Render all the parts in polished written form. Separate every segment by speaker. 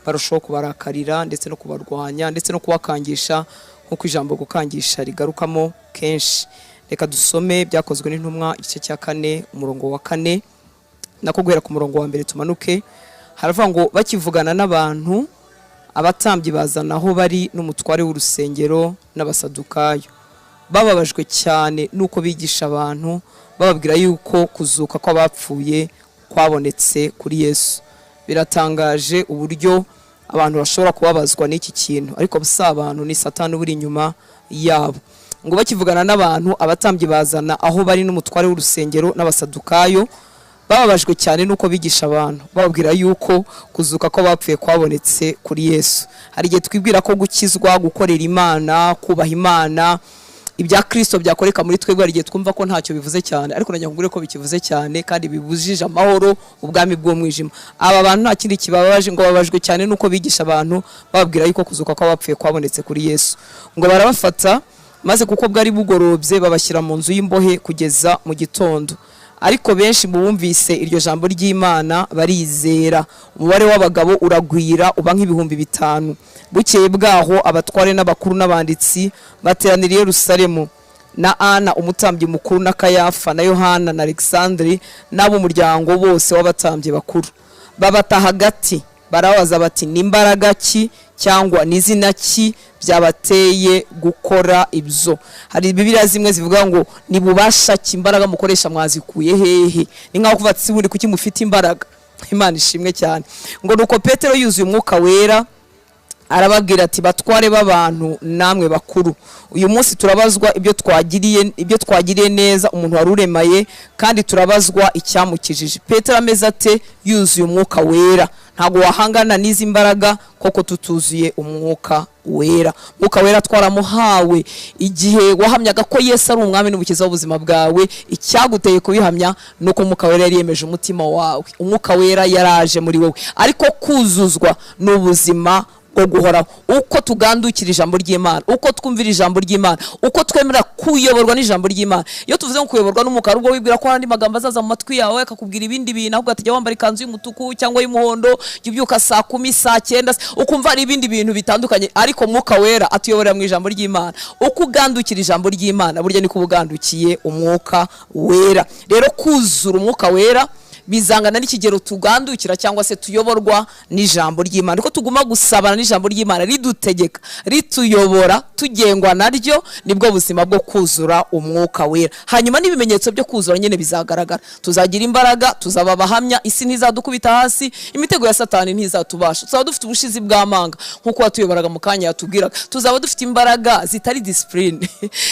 Speaker 1: barushaho kubarakarira ndetse no kubarwanya ndetse no kubakangisha nk'uko ijambo gukangisha rigarukamo kenshi. Reka dusome Byakozwe n'Intumwa igice cya 4 umurongo wa 4 nako guhera ku murongo wa 1 tumanuke. Haravuga ngo bakivugana n'abantu abatambyi bazana aho bari n'umutware w'urusengero n'abasadukayo, bababajwe cyane nuko bigisha abantu bababwira yuko kuzuka kw'abapfuye kwabonetse kuri Yesu. Biratangaje uburyo abantu bashobora kubabazwa n'iki kintu, ariko busa abantu ni Satani buri inyuma yabo. Ngo bakivugana n'abantu abatambyi bazana aho bari n'umutware w'urusengero n'abasadukayo, bababajwe cyane nuko bigisha abantu bababwira yuko kuzuka ko bapfuye kwabonetse kuri Yesu. Hari igihe twibwira ko gukizwa, gukorera Imana, kubaha Imana, ibya Kristo byakoreka muri twebwe, ari igihe twumva ko ntacyo bivuze cyane, ariko nanyangure ko bikivuze cyane kandi bibujije amahoro ubwami bw'umwijima. Aba bantu nta kindi kibabaje, ngo babajwe cyane nuko bigisha abantu bababwira yuko kuzuka ko bapfuye kwabonetse kuri Yesu. Ngo barabafata maze kuko bwari bugorobye babashyira mu nzu y'imbohe kugeza mu gitondo. Ariko benshi mu bumvise iryo jambo ry'Imana barizera, umubare w'abagabo uragwira uba nk'ibihumbi 5. Bukeye bwaho abatware n'abakuru n'abanditsi bateranira i Yerusalemu, na Ana umutambyi mukuru na Kayafa na Yohana na Alexandre n'ab'umuryango bose w'abatambyi bakuru. Babata hagati barabaza bati, n'imbaraga ki cyangwa n'izina ki byabateye gukora ibyo? Hari Bibiliya zimwe zivuga ngo ni bubasha ki, imbaraga mukoresha mwazikuye hehe? Ni nkaho kuva ati kuki mufite imbaraga. Imana ishimwe cyane. Ngo nuko Petero yuzuye umwuka wera arababwira ati, batware b'abantu namwe bakuru, uyu munsi turabazwa ibyo twagiriye neza umuntu waruremaye, kandi turabazwa icyamukijije. Petero ameze ate yuzuye umwuka wera? Ntago wahangana n'izi mbaraga koko tutuzuye umwuka wera. Umwuka wera twaramuhawe igihe wahamyaga ko Yesu ari umwami n'umukiza w'ubuzima bwawe. Icyaguteye kubihamya nuko umwuka wera yariyemeje umutima wawe. Umwuka wera yaraje muri wowe, ariko kuzuzwa n'ubuzima bwo guhoraho. Uko tugandukira ijambo ry'Imana, uko twumvira ijambo ry'Imana, uko twemera kuyoborwa n'ijambo ry'Imana. Iyo tuvuze ngo kuyoborwa n'umwuka, ubwo wibwira ko andi magambo azaza mu matwi yawe akakubwira ibindi bintu, ahubwo ati jya wambara ikanzu y'umutuku cyangwa y'umuhondo, jya ubyuka saa 10 saa 9, ukumva ari ibindi bintu bitandukanye. Ariko umwuka wera atuyoborera mu ijambo ry'Imana. Uko ugandukira ijambo ry'Imana, burya niko ubugandukiye umwuka wera. Rero kuzura umwuka wera bizangana n'ikigero tugandukira cyangwa se tuyoborwa n'ijambo ry'Imana. Uko tuguma gusabana n'ijambo ry'Imana ridutegeka, rituyobora, tugengwa naryo, nibwo buzima bwo kuzura umwuka wera. Hanyuma n'ibimenyetso byo kuzura nyene bizagaragara. Tuzagira imbaraga, tuzaba bahamya, isi ntizadukubita hasi, imitego ya Satani ntizatubasha. Tuzaba dufite ubushizi bw'amanga nkuko watuyobораga mu kanya yatubwiraga. Tuzaba dufite imbaraga zitari discipline,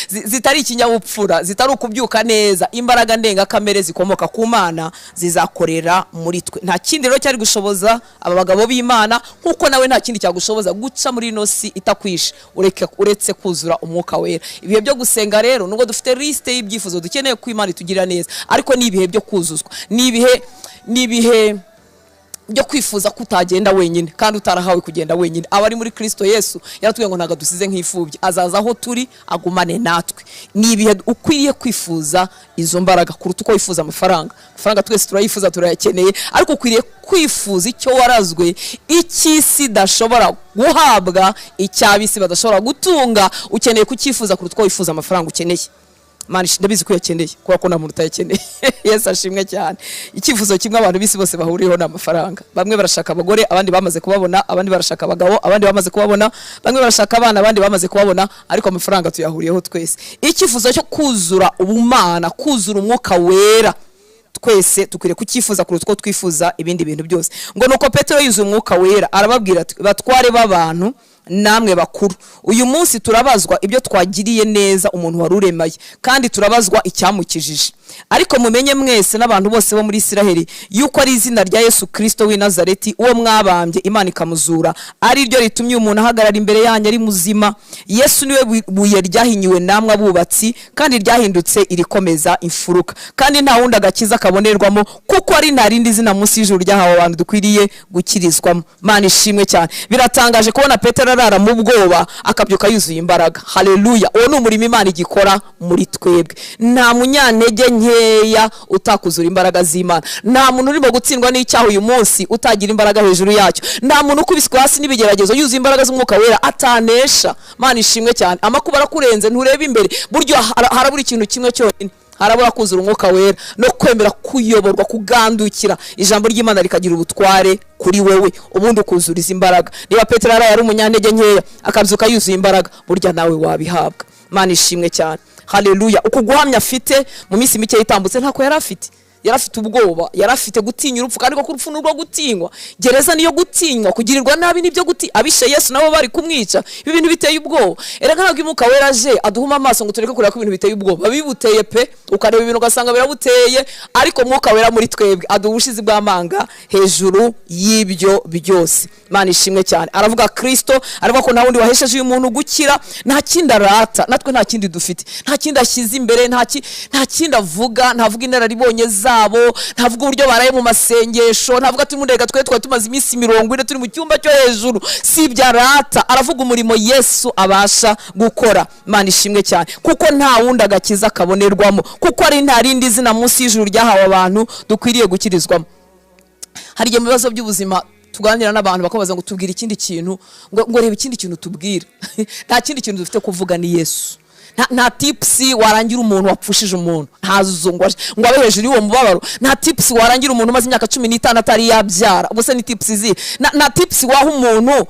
Speaker 1: zitari ikinyabupfura, zitari ukubyuka neza. Imbaraga ndenga kamere zikomoka ku Mana zizakorera muri twe. Nta kindi rero cyari gushoboza aba bagabo b'Imana, nkuko nawe nta kindi cyagushoboza guca muri ino si itakwisha uretse kuzura umwuka wera. Ibihe byo gusenga rero nubwo dufite liste y'ibyifuzo dukeneye ko Imana itugirira neza, ariko ni ibihe byo kuzuzwa, ni ibihe byo kwifuza kutagenda wenyine kandi utarahawe kugenda wenyine. Abari muri Kristo Yesu yaratubwiye ngo ntago dusize nk'ifubyi, azaza aho turi agumane natwe. Ni ibihe ukwiriye kwifuza izo mbaraga kuruta uko wifuza amafaranga. Amafaranga twese turayifuza, turayakeneye, ariko ukwiriye kwifuza icyo warazwe, icy'isi dashobora guhabwa, icy'abisi badashobora gutunga. Ukeneye kucyifuza kuruta uko wifuza amafaranga ukeneye. Mani ndabizi ko yakeneye kuko ko nta muntu utayakeneye. Yesu ashimwe cyane. Ikifuzo kimwe abantu bisi bose bahuriyeho n'amafaranga. Bamwe barashaka abagore, abandi bamaze kubabona, abandi barashaka abagabo, abandi bamaze kubabona, bamwe barashaka abana, abandi bamaze kubabona, ariko amafaranga tuyahuriyeho twese. Ikifuzo cyo kuzura ubumana, kuzura umwuka wera, twese tukwiriye kucyifuza kuruta uko twifuza ibindi bintu byose. Ngo nuko Petero yuzuye umwuka wera arababwira ati, batware b'abantu namwe bakuru, uyu munsi turabazwa ibyo twagiriye neza umuntu waruremaye, kandi turabazwa icyamukijije. Ariko mumenye mwese n'abantu bose bo muri Isiraheli yuko ari izina rya Yesu Kristo w'i Nazareti, uwo mwabambye Imana ikamuzura, ari ryo ritumye umuntu ahagarara imbere yanyu ari muzima. Yesu niwe buye ryahinyuwe namwe abubatsi, kandi ryahindutse irikomeza imfuruka, kandi nta wundi agakiza kabonerwamo, kuko ari nta rindi zina munsi y'ijuru ryahawe abantu dukwiriye gukirizwamo. Mana ishimwe cyane. Biratangaje kubona Petero arara mu bwoba akabyuka yuzuye imbaraga. Haleluya. Uwo ni umurimo Imana igikora muri twebwe. Nta munyantege nkeya utakuzura imbaraga z'Imana. Nta muntu urimo gutsindwa n'icyaha uyu munsi utagira imbaraga hejuru yacyo. Nta muntu ukubiswe hasi n'ibigeragezo yuzuye imbaraga z'Umwuka Wera atanesha. Mana ishimwe cyane. Amakuba arakurenze ntureba imbere, buryo harabura ikintu kimwe cyonyine, harabura kuzura Umwuka Wera no kwemera kuyoborwa, kugandukira ijambo ry'Imana rikagira ubutware kuri wewe, ubundi ukuzuriza imbaraga. Niba Petero yari umunyantege nkeya akabyuka yuzuye imbaraga, burya nawe wabihabwa. Mana ishimwe cyane. Haleluya. Uko guhamya afite mu minsi mike yitambutse ntako yari afite. Yarafite ubwoba, yarafite gutinya urupfu, kandi ko urupfu n'urwo gutinywa. Gereza niyo gutinywa, kugirirwa nabi nibyo abishe Yesu nabo bari kumwica. Ibi bintu biteye ubwoba. Erega ntabwo Umwuka Wera aje aduhuma amaso ngo tureke kureba ko ibintu biteye ubwoba. Bibuteye pe, ukareba ibintu ugasanga birabuteye, ariko Umwuka Wera muri twebwe aduha ubushizi bw'amanga hejuru y'ibyo byose. Mana ishimwe cyane. Aravuga Kristo, aravuga ko nta wundi wahesheje uyu muntu gukira, nta kindi arata, natwe nta kindi dufite, nta kindi ashyize imbere, nta kindi avuga, ntavuga inararibonye zabo, ntavuga uburyo baraye mu masengesho, ntavuga ati mundega twe tumaze iminsi 40 turi mu cyumba cyo hejuru. Si ibyo arata, aravuga umurimo Yesu abasha gukora. Mana ishimwe cyane, kuko nta wundi agakiza kabonerwamo, kuko ari nta rindi zina munsi y'ijuru ryahawe abantu dukwiriye gukirizwamo. Hari igihe mu bibazo by'ubuzima tuganira n'abantu bakabaza ngo tubwire ikindi kintu, ngo reba ikindi kintu tubwira. Nta kindi kintu dufite kuvuga ni Yesu. Nta tips warangira umuntu wapfushije umuntu, ntazo ngo abe hejuru y'uwo mubabaro. Nta tips warangira umuntu maze imyaka 15 atari yabyara, ubuse ni tips zi. Nta tips waha umuntu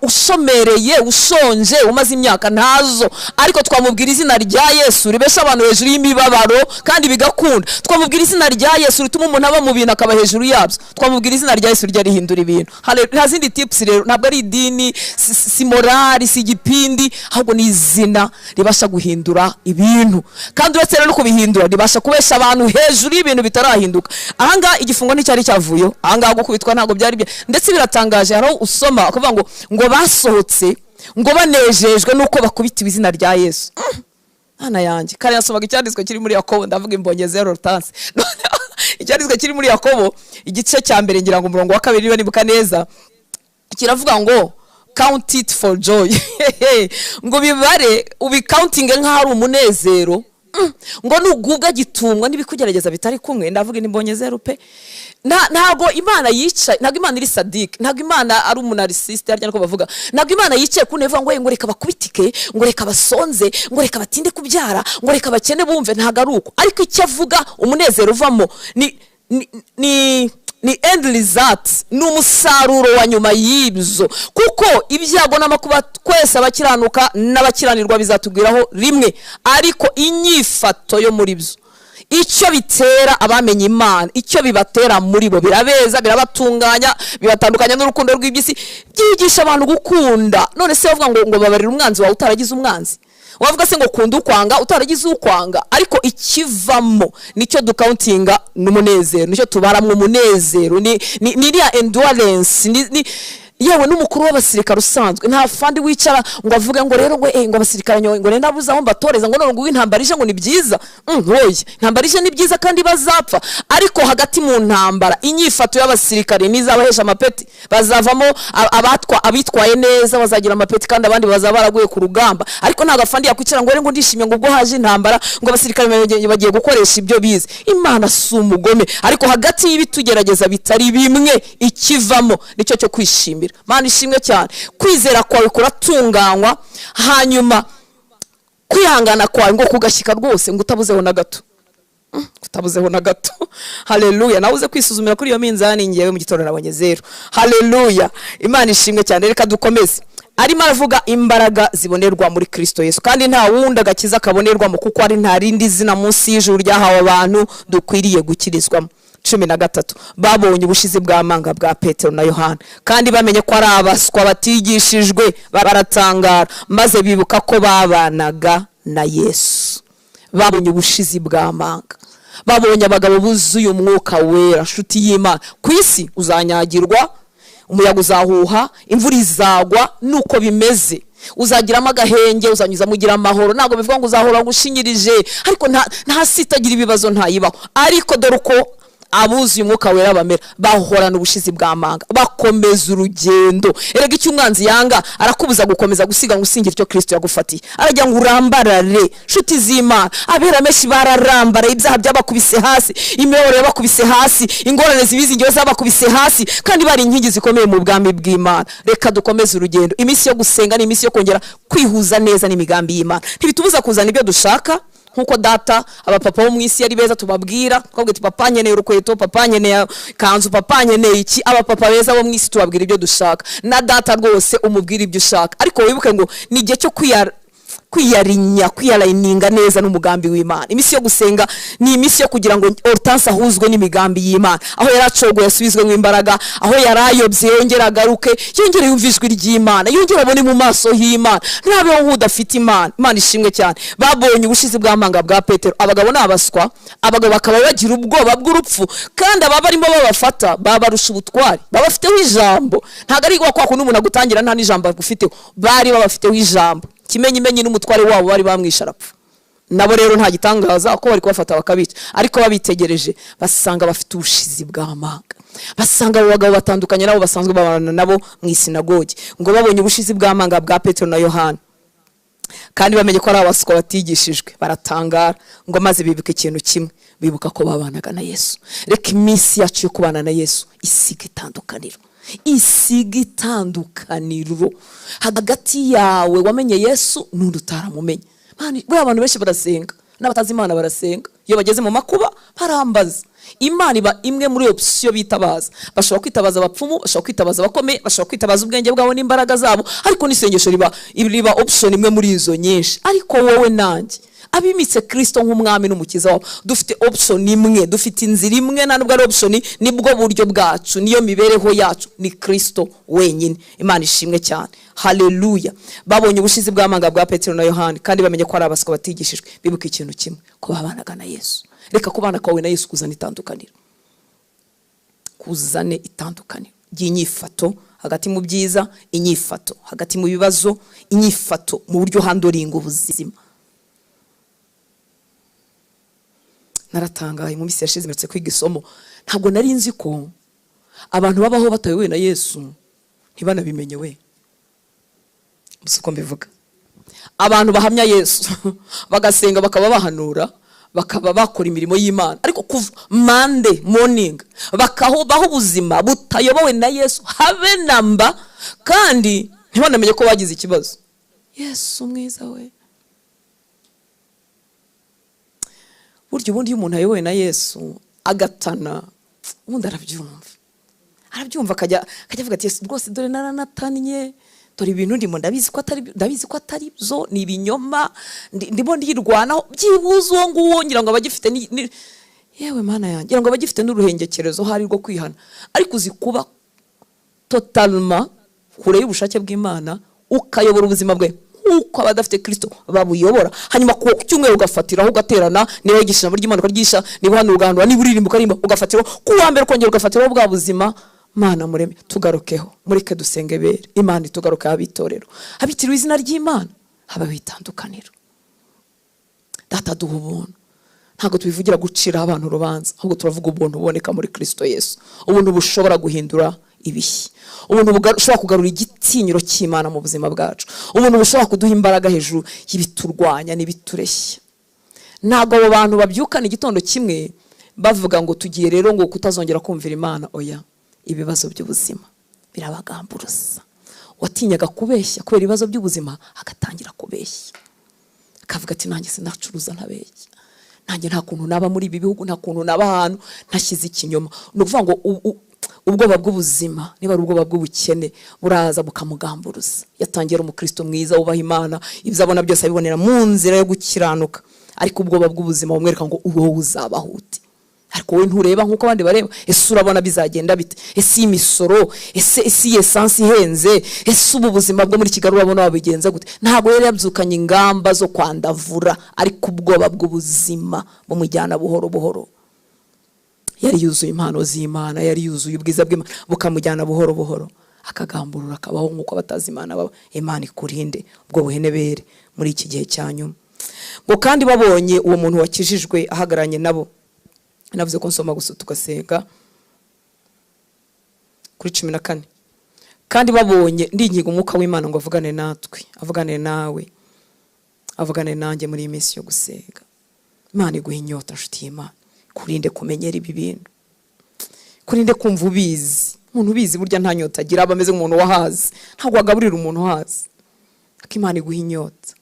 Speaker 1: ushomereye, ushonje, umaze imyaka, ntazo. Ariko twamubwira izina rya Yesu ribesha abantu hejuru y'imibabaro kandi bigakunda. Twamubwira izina rya Yesu rituma umuntu aba mu bintu akaba hejuru yabyo. Twamubwira izina rya Yesu rya rihindura ibintu. Nta zindi tips rero, ntabwo ari idini, si morali, si igipindi, ahubwo ni izina ribasha guhindura ibintu. Kandi uretse rero no kubihindura ribasha kubesha abantu hejuru y'ibintu bitarahinduka. Ahanga igifungo nticyari cyavuyo, ahanga gukubitwa ntabwo byari bye. Ndetse biratangaje, haro usoma akavuga ngo basohotse ngo banejejwe nuko bakubitiwe izina rya Yesu. Ana yanjye kare nasomaga icyanditswe kiri muri Yakobo, ndavuga imbonye 0 tanse. Icyanditswe kiri muri Yakobo igice cya mbere ngira ngo umurongo wa 2 niba nibuka neza, kiravuga ngo count it for joy. Ngo bibare ubicounting nk'ari umunezero, ngo nugubwa gitumwa n'ibikugerageza bitari kumwe. Ndavuga imbonye 0 pe. Ntago Imana yicaye, ntago Imana iri sadike, ntago Imana ari umunarcisiste arya nako bavuga. Ntago Imana yicaye kuneva ngo reka bakubitike, ngo reka basonze, ngo reka batinde kubyara, ngo reka bakene bumve. Ntago ari uko. Ariko icyo avuga umunezero uvamo ni end result, n'umusaruro wa nyuma y'ibyo. Kuko ibyago n'amakuba twese abakiranuka n'abakiranirwa bizatugwiraho rimwe, ariko inyifato yo muri byo, icyo bitera abamenye Imana, icyo bibatera muri bo, birabeza, birabatunganya, bibatandukanya n'urukundo rw'ibyisi, byigisha abantu gukunda. None se bavuga ngo babarira umwanzi wawe utaragize umwanzi, wavuga se ngo kunda ukwanga utaragize ukwanga. Ariko ikivamo nicyo ducountinga n'umunezero, nicyo tubaramwe umunezero, ni endurance, yewe n'umukuru w'abasirikare usanzwe nta fandi wicara ngo avuge ngo rero ngo abasirikare ngo nenda buza aho mbatoreza ngo none ngo intambara ngo ni byiza. Hoye intambara ni byiza kandi bazapfa, ariko hagati mu ntambara inyifato y'abasirikare nizabahesha amapeti, bazavamo abitwaye neza, bazagira amapeti kandi abandi bazaba baraguye ku rugamba. Ariko nta gafandi yakwicara ngo ndishimye ngo ubwo haje intambara ngo abasirikare bagiye gukoresha ibyo bize. Imana si umugome, ariko hagati y'ibitugerageza bitari bimwe ikivamo nicyo cyo kwishimira. Mana ishimwe cyane, kwizera kwawe kuratunganywa, hanyuma kwihangana kwawe ngo kugashyika rwose ngo utabuzeho na gato, utabuzeho na gato. Haleluya. Nawuze kwisuzumira kuri iyo minzani ngiyewe mu gitondo nabonye 0. Haleluya. Imana ishimwe cyane. Reka dukomeze. Arimo aravuga imbaraga zibonerwa muri Kristo Yesu, kandi nta wundi agakiza kabonerwamo, kuko ari nta rindi zina munsi y'ijuru ryahawe abantu dukwiriye gukirizwamo. 13 babonye ubushizi bw'amanga bwa Petero na Yohana, kandi bamenye ko ari abaswa batigishijwe, baratangara, maze bibuka ko babanaga na Yesu. Babonye ubushizi bw'amanga, babonye abagabo buzuye Umwuka Wera. Nshuti y'Imana, ku isi uzanyagirwa, umuyaga uzahuha, imvura izagwa, nuko bimeze. Uzagiramo agahenge, uzanyuza mugira amahoro, ntago bivuga ngo uzahora gushinyirije, ariko nta sitagira ibibazo ntayibaho. Ariko dore uko abuzuye umwuka wera bamera bahorana ubushizi bw'amanga bakomeza urugendo. Erega icyo umwanzi yanga arakubuza gukomeza gusiga ngo usingira icyo Kristo yagufatiye, arajya ngo urambarare. Nshuti z'Imana, abera menshi bararambara, ibyaha byabakubise hasi, imibabaro yabakubise hasi, ingorane zibizingiye zabakubise hasi, kandi bari inkingi zikomeye mu bwami bw'Imana. Reka dukomeze urugendo. Iminsi yo gusenga ni iminsi yo kongera kwihuza neza n'imigambi y'Imana. Ntibitubuza kuzana ibyo dushaka, nkuko data abapapa bo mu isi yari beza tubabwira, twabwira papa nkeneye urukweto, papa nkeneye kanzu, papa nkeneye iki. Abapapa beza bo mu isi tubabwira ibyo dushaka, na data rwose umubwira ibyo ushaka, ariko wibuke ngo ni igihe cyo kwiyarinya neza n'umugambi w'Imana. Imisi yo gusenga ni imisi yo kugira ngo Hortense ahuzwe n'imigambi y'Imana, aho yaracogoye yasubizwe mu imbaraga, aho yarayobye yongera agaruke, yongera yumva ijwi ry'Imana, yongera abone mu maso y'Imana, ntabeho nk'udafite Imana. Imana ishimwe cyane. Babonye ubushizi bw'amanga bwa Petero. Abagabo n'abaswa, abagabo bakaba bagira ubwoba bw'urupfu, kandi aba barimo babafata babarusha ubutwari, babafiteho ijambo. Ntago ari kwa kundi umuntu agutangira nta n'ijambo agufiteho, bari babafiteho ijambo. Kimenyimenyi n'umutware wabo bari bamwisha arapfa. Nabo rero nta gitangaza ko bari kubafata bakabica, ariko babitegereje basanga bafite ubushizi bw'amanga, basanga abo bagabo batandukanye nabo basanzwe babana nabo mu isinagogi, ngo babonye ubushizi bw'amanga bwa Petero na Yohana, kandi bamenye ko ari abaswa batigishijwe, baratangara. Ngo maze bibuka ikintu kimwe, bibuka ko babanaga na Yesu. Reka iminsi yacu yo kubana na Yesu isiga itandukaniro, isiga itandukaniro hagati yawe wamenye Yesu n'undi utaramumenye. Bwe abantu benshi barasenga, n'abatazi Imana barasenga, iyo bageze mu makuba barambaza. Imana iba imwe muri option bitabaza. Bashobora kwitabaza abapfumu, bashobora kwitabaza abakomeye, bashobora kwitabaza ubwenge bwabo n'imbaraga zabo, ariko n'isengesho riba option imwe muri izo nyinshi. Ariko wowe nanjye abimitse Kristo nk'umwami n'umukiza wabo, dufite option imwe, dufite inzira imwe, nta nubwo ari option, nibwo buryo bwacu, niyo mibereho yacu, ni Kristo wenyine. Imana ishimwe cyane. Haleluya. Babonye ubushizi bw'amanga bwa Petero na Yohana, kandi bamenye ko ari abaswa batigishijwe, bibuka ikintu kimwe, ko babanaga na Yesu. Reka kubana kwawe na Yesu kuzana itandukaniro, kuzane itandukaniro ry'inyifato hagati mu byiza, inyifato hagati mu bibazo, inyifato mu buryo handoringa ubuzima. Naratangaye mu minsi yashize metse kwiga isomo, ntabwo nari nzi ko abantu babaho batayowe na Yesu ntibanabimenye we. Musiko mbivuga, abantu bahamya Yesu bagasenga, bakaba bahanura, bakaba bakora imirimo y'Imana, ariko kuva Monday morning baho ubuzima butayobowe na Yesu habe namba, kandi ntibanamenye ko bagize ikibazo. Yesu mwiza we. Buryo ubundi umuntu ayobowe na Yesu agatana, ubundi arabyumva akajya avuga ati Yesu rwose dore naranatanye, dore ibintu ndimo ndabizi ko atari byo, ni ibinyoma, ndimo ndirwanaho, byibuze uwo nguwo ngira ngo abagifite yewe Mana yanjye, ngira ngo abagifite n'uruhengekerezo hari rwo kwihana, ariko uzikuba totalement kure y'ubushake bw'Imana, ukayobora ubuzima bwe uko abadafite Kristo babuyobora. Hanyuma ku cyumweru ugafatiraho ugaterana, niwe yigisha muri Imana ukagisha, niwe hano ugahanura, niwe uririmba ukarimba ugafatiraho, ku wa mbere ukongera ugafatiraho bwa buzima. Mana mureme, tugarukeho, mureke dusenge bere Imana itugaruke abitorero, abitiriwe izina ry'Imana, haba bitandukaniro. Data duha ubuntu, ntago tubivugira gucira abantu urubanza, ahubwo turavuga ubuntu buboneka muri Kristo Yesu, ubuntu bushobora guhindura ibihe, ubuntu bushobora kugarura igitinyiro cy'Imana mu buzima bwacu, ubuntu bushobora kuduha imbaraga hejuru y'ibiturwanya n'ibitureshya. Ntago abo bantu babyukana igitondo kimwe bavuga ngo tugiye rero ngo kutazongera kumvira Imana. Oya, ibibazo by'ubuzima birabagamburuza. Watinyaga kubeshya kubera ibibazo by'ubuzima, agatangira kubeshya, akavuga ati nanjye sinacuruza ntabeshya, nanjye nta kuntu naba muri ibi bihugu, nta kuntu naba ahantu ntashyize ikinyoma. Ni ukuvuga ngo ubwoba bw'ubuzima, niba ari ubwoba bw'ubukene, buraza bukamugamburuza. Yatangira umukristo mwiza wubaha Imana, ibyo abona byose abibonera mu nzira yo gukiranuka, ariko ubwoba bw'ubuzima bumwereka ngo wowe uzabaho ute. Ariko we ntureba nkuko abandi bareba. Ese urabona bizagenda bite? Ese imisoro, ese essence ihenze, ese ubu buzima bwo muri Kigali urabona wabigenza gute? Ntabwo yari yabyukanye ingamba zo kwandavura, ariko ubwoba bw'ubuzima bumujyana buhoro buhoro. Yari yuzuye impano z'Imana, yari yuzuye ubwiza bw'Imana, bukamujyana buhoro buhoro, akagamburura, akabaho nkuko abatazi Imana baba. Imana ikurinde ubwo buhenebere muri iki gihe cyanyuma. Ngo kandi babonye uwo muntu wakijijwe ahagaranye nabo, navuze ko nsoma gusa tugasenga kuri 14 kandi babonye ndinginga umwuka w'Imana ngo avugane natwe, avugane nawe, avugane nanjye muri iminsi yo gusenga. Imana iguha inyota nshuti y'Imana, kurinde kumenyera ibi bintu, kurinde kumva ubizi. Umuntu ubizi burya nta nyota agira, aba ameze nk'umuntu wahazi, ntabwo wagaburira umuntu wahazi. Imana iguha inyota.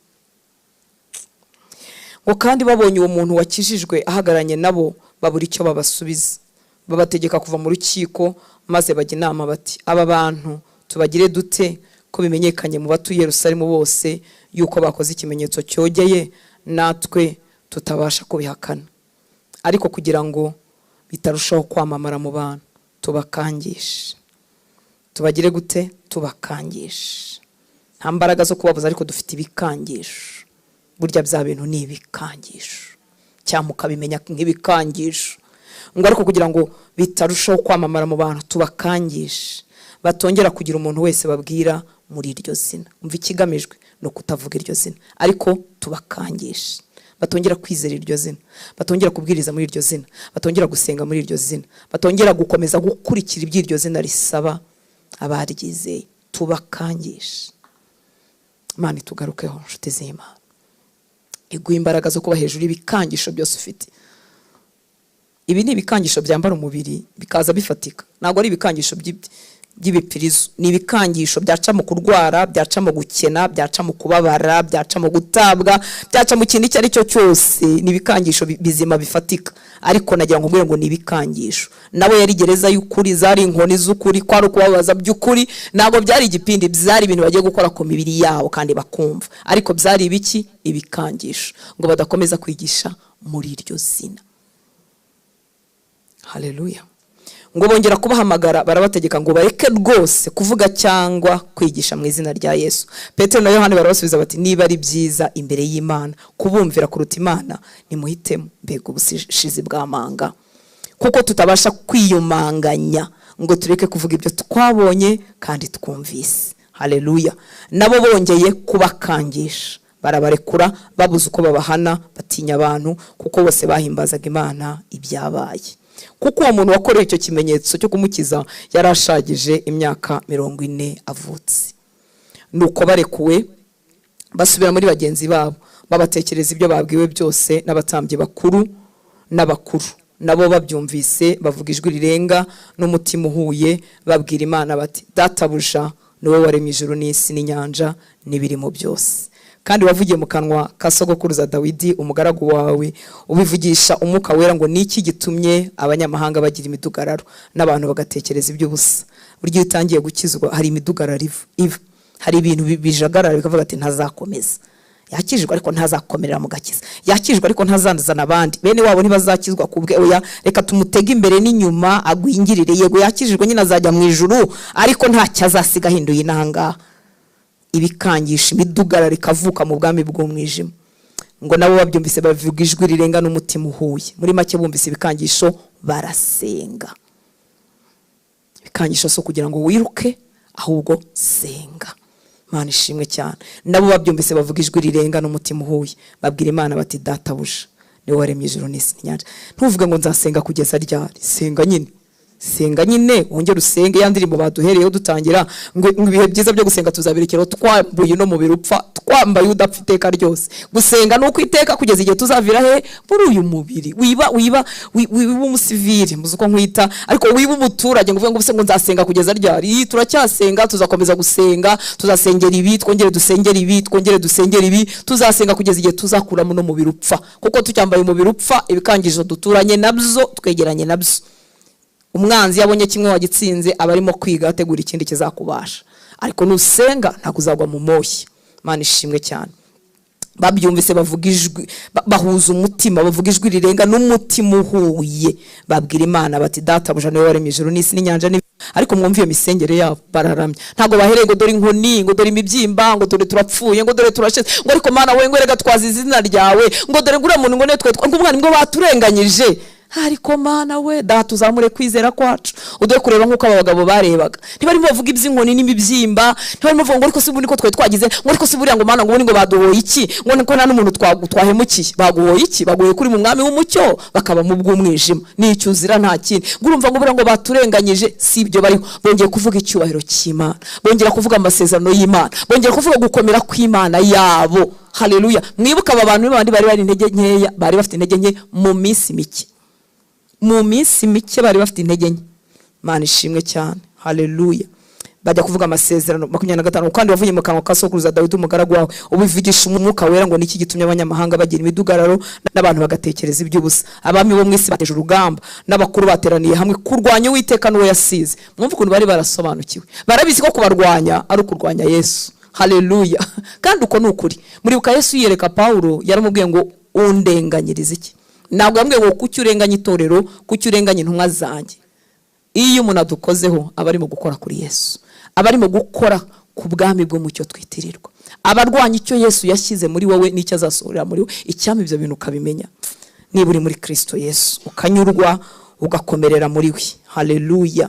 Speaker 1: Ngo kandi babonye uwo muntu wakijijwe ahagaranye nabo babura icyo babasubiza, babategeka kuva mu rukiko, maze bajya inama bati, aba bantu tubagire dute ko bimenyekanye mu batuye Yerusalemu bose yuko bakoze ikimenyetso cyogeye, natwe tutabasha kubihakana, ariko kugira ngo bitarushaho kwamamara mu bantu tubakangisha. Tubagire gute? Tubakangisha. Nta mbaraga zo kubabuza, ariko dufite ibikangisho. Burya bya bintu ni ibikangisho, cyangwa ukabimenya nk'ibikangisho. Ngo ariko kugira ngo bitarushaho kwamamara mu bantu tubakangisha, batongera kugira umuntu wese babwira muri iryo zina. Umva ikigamijwe no kutavuga iryo zina, ariko tubakangisha. Batongera kwizera iryo zina, batongera kubwiriza muri iryo zina, batongera gusenga muri iryo zina, batongera gukomeza gukurikira iby'iryo zina risaba abaryizeye. Tubakangisha. Imana itugarukeho nshuti z'Imana, iguha imbaraga zo kuba hejuru y'ibikangisho byose ufite. Ibi ni ibikangisho byambara umubiri bikaza bifatika, ntabwo ari ibikangisho by'ibipirizo. Ni ibikangisho byaca mu kurwara, byaca mu gukena, byaca mu kubabara, byaca mu gutabwa, byaca mu kintu icyo ari cyo cyose. Ni ibikangisho bizima bifatika, ariko nagira ngo ngwire ngo ni ibikangisho. Nabo yari gereza y'ukuri, zari inkoni z'ukuri, kwari kubabaza by'ukuri. Ntabwo byari igipindi, byari ibintu bagiye gukora ku mibiri yabo kandi bakumva, ariko byari ibiki? Ibikangisho, ngo badakomeza kwigisha muri iryo zina. Haleluya. Ngo bongera kubahamagara barabategeka ngo bareke rwose kuvuga cyangwa kwigisha mu izina rya Yesu. Petero na Yohana barabasubiza bati, niba ari byiza imbere y'Imana kubumvira kuruta Imana, nimuhitemo. Mbega ubushizi bw'amanga, kuko tutabasha kwiyumanganya ngo tureke kuvuga ibyo twabonye kandi twumvise. Haleluya. Nabo bongeye kubakangisha, barabarekura babuze uko babahana, batinya abantu, kuko bose bahimbazaga Imana ibyabaye. Kuko uwo muntu wakoreye icyo kimenyetso cyo kumukiza yarashagije imyaka 40 avutse. Nuko barekuwe basubira muri bagenzi babo, babatekereza ibyo babwiwe byose n'abatambyi bakuru n'abakuru. Nabo babyumvise bavuga ijwi rirenga n'umutima uhuye, babwira Imana bati, databuja niwe waremye ijuru n'isi n'inyanja n'ibirimo byose, kandi wavugiye mu kanwa ka sogokuruza Dawidi umugaragu wawe, ubivugisha umwuka wera ngo niki gitumye abanyamahanga bagira imidugararo n'abantu bagatekereza iby'ubusa. Buryo utangiye gukizwa hari imidugararo iva, hari ibintu bijagarara bikavuga ati ntazakomeza. Yakijijwe ariko ntazakomerera mu gakiza, yakijijwe ariko ntazandazana abandi, bene wabo ntibazakizwa kubwe. Oya, reka tumutege imbere n'inyuma agwingirire. Yego yakijijwe nyine azajya mu ijuru, ariko ntacyo azasiga hinduye inanga. Ibikangisha imidugararo rikavuka mu bwami bw'umwijima. Ngo nabo babyumvise bavuga ijwi rirenga n'umutima uhuye. Muri make bumvise ibikangisho barasenga. Ibikangisho so kugira ngo wiruke, ahubwo senga. Imana ishimwe cyane. Nabo babyumvise bavuga ijwi rirenga n'umutima uhuye, babwira Imana bati, databuja niwe waremye ijuru n'isi n'inyanja. Ntuvuge ngo nzasenga kugeza ryari. Senga nyine, senga nyine, wongere usenge. Ya ndirimbo baduhereyeho dutangira ngo ibihe byiza byo gusenga tuzabirekeraho twambuye no mu birupfa, twambaye udapfa iteka ryose. Gusenga no kwiteka kugeza igihe tuzavira he muri uyu mubiri. Wiba umusivili muzi uko nkwita, ariko wiba umuturage ngo uvuge ngo ngo nzasenga kugeza ryari. Turacyasenga, tuzakomeza gusenga, tuzasengera ibi, twongere dusengera ibi, twongere dusengera ibi, tuzasenga kugeza igihe tuzakuramo no mu birupfa, kuko tucyambaye mu birupfa. Ibikangisho duturanye nabyo, twegeranye nabyo. Umwanzi yabonye kimwe wagitsinze, abarimo kwiga ategura ikindi kizakubasha, ariko nusenga nta kuzagwa mu moshya. Imana ishimwe cyane. Babyumvise bavuga ijwi, bahuza umutima, bavuga ijwi rirenga n'umutima uhuye, babwira Imana bati, databuja niwe waremye ijuru n'isi n'inyanja ariko mwumviye misengere yabo bararamya. Ntago bahereye ngo dore inkoni, ngo dore imibyimba, ngo dore turapfuye, ngo dore turashize, ngo ariko Mana we ngo rega twazi izina ryawe, ngo dore ngura muntu ngo netwe ngo umwana ngo baturenganyije. ariko Mana we data uzamure kwizera kwacu uduhe kureba nk'uko aba bagabo barebaga. Ntibarimo bavuga iby'inkoni n'imibyimba, ntibarimo bavuga ngo ariko si buri ko twe twagize, ngo ariko si buriya ngo Mana ngo ngo baduhoye iki, ngo niko nta n'umuntu twahemukiye. Baguhoye iki? Baguhoye kuri mu mwami w'umucyo bakaba mu bw'umwijima. Nicyo uzira nta kindi. Ngurumva ngo buriya ngo baturenganyije, si ibyo bariho. Bongeye kuvuga icyubahiro cy'Imana, bongera kuvuga amasezerano y'Imana, bongera kuvuga gukomera kw'Imana yabo. Haleluya. Mwibuka aba bantu bandi bari intege nkeya, bari bafite intege nke mu minsi mike. Mu minsi mike bari bafite intege nke. Mana ishimwe cyane. Haleluya. Bajya kuvuga amasezerano 25 kandi wavuye mu kanwa ka sokuruza Dawidi umugaragu wawe, ubivugisha umwuka wera ngo niki gitumye abanyamahanga bagira imidugararo n'abantu bagatekereza iby'ubusa. Abami bo mwisi bateje urugamba n'abakuru bateraniye hamwe kurwanya Uwiteka n'uwo yasize. Mwumva ukuntu bari barasobanukiwe. Barabizi ko kubarwanya ari kurwanya Yesu. Haleluya. Kandi uko nukuri. Muribuka Yesu yereka Paulo yaramubwiye ngo undenganyirize iki? Ntabwo yambwiye ngo kuki urenganya itorero, kuki urenganya intumwa zanjye. Iyo umuntu adukozeho abarimo gukora kuri Yesu, abarimo gukora ku bwami bw'umucyo twitirirwa, abarwanya icyo Yesu yashyize muri wowe n'icyo azasohorera muri wowe. Icyampa ibyo bintu ukabimenya niba uri muri Kristo Yesu, ukanyurwa ugakomerera muri we. Haleluya.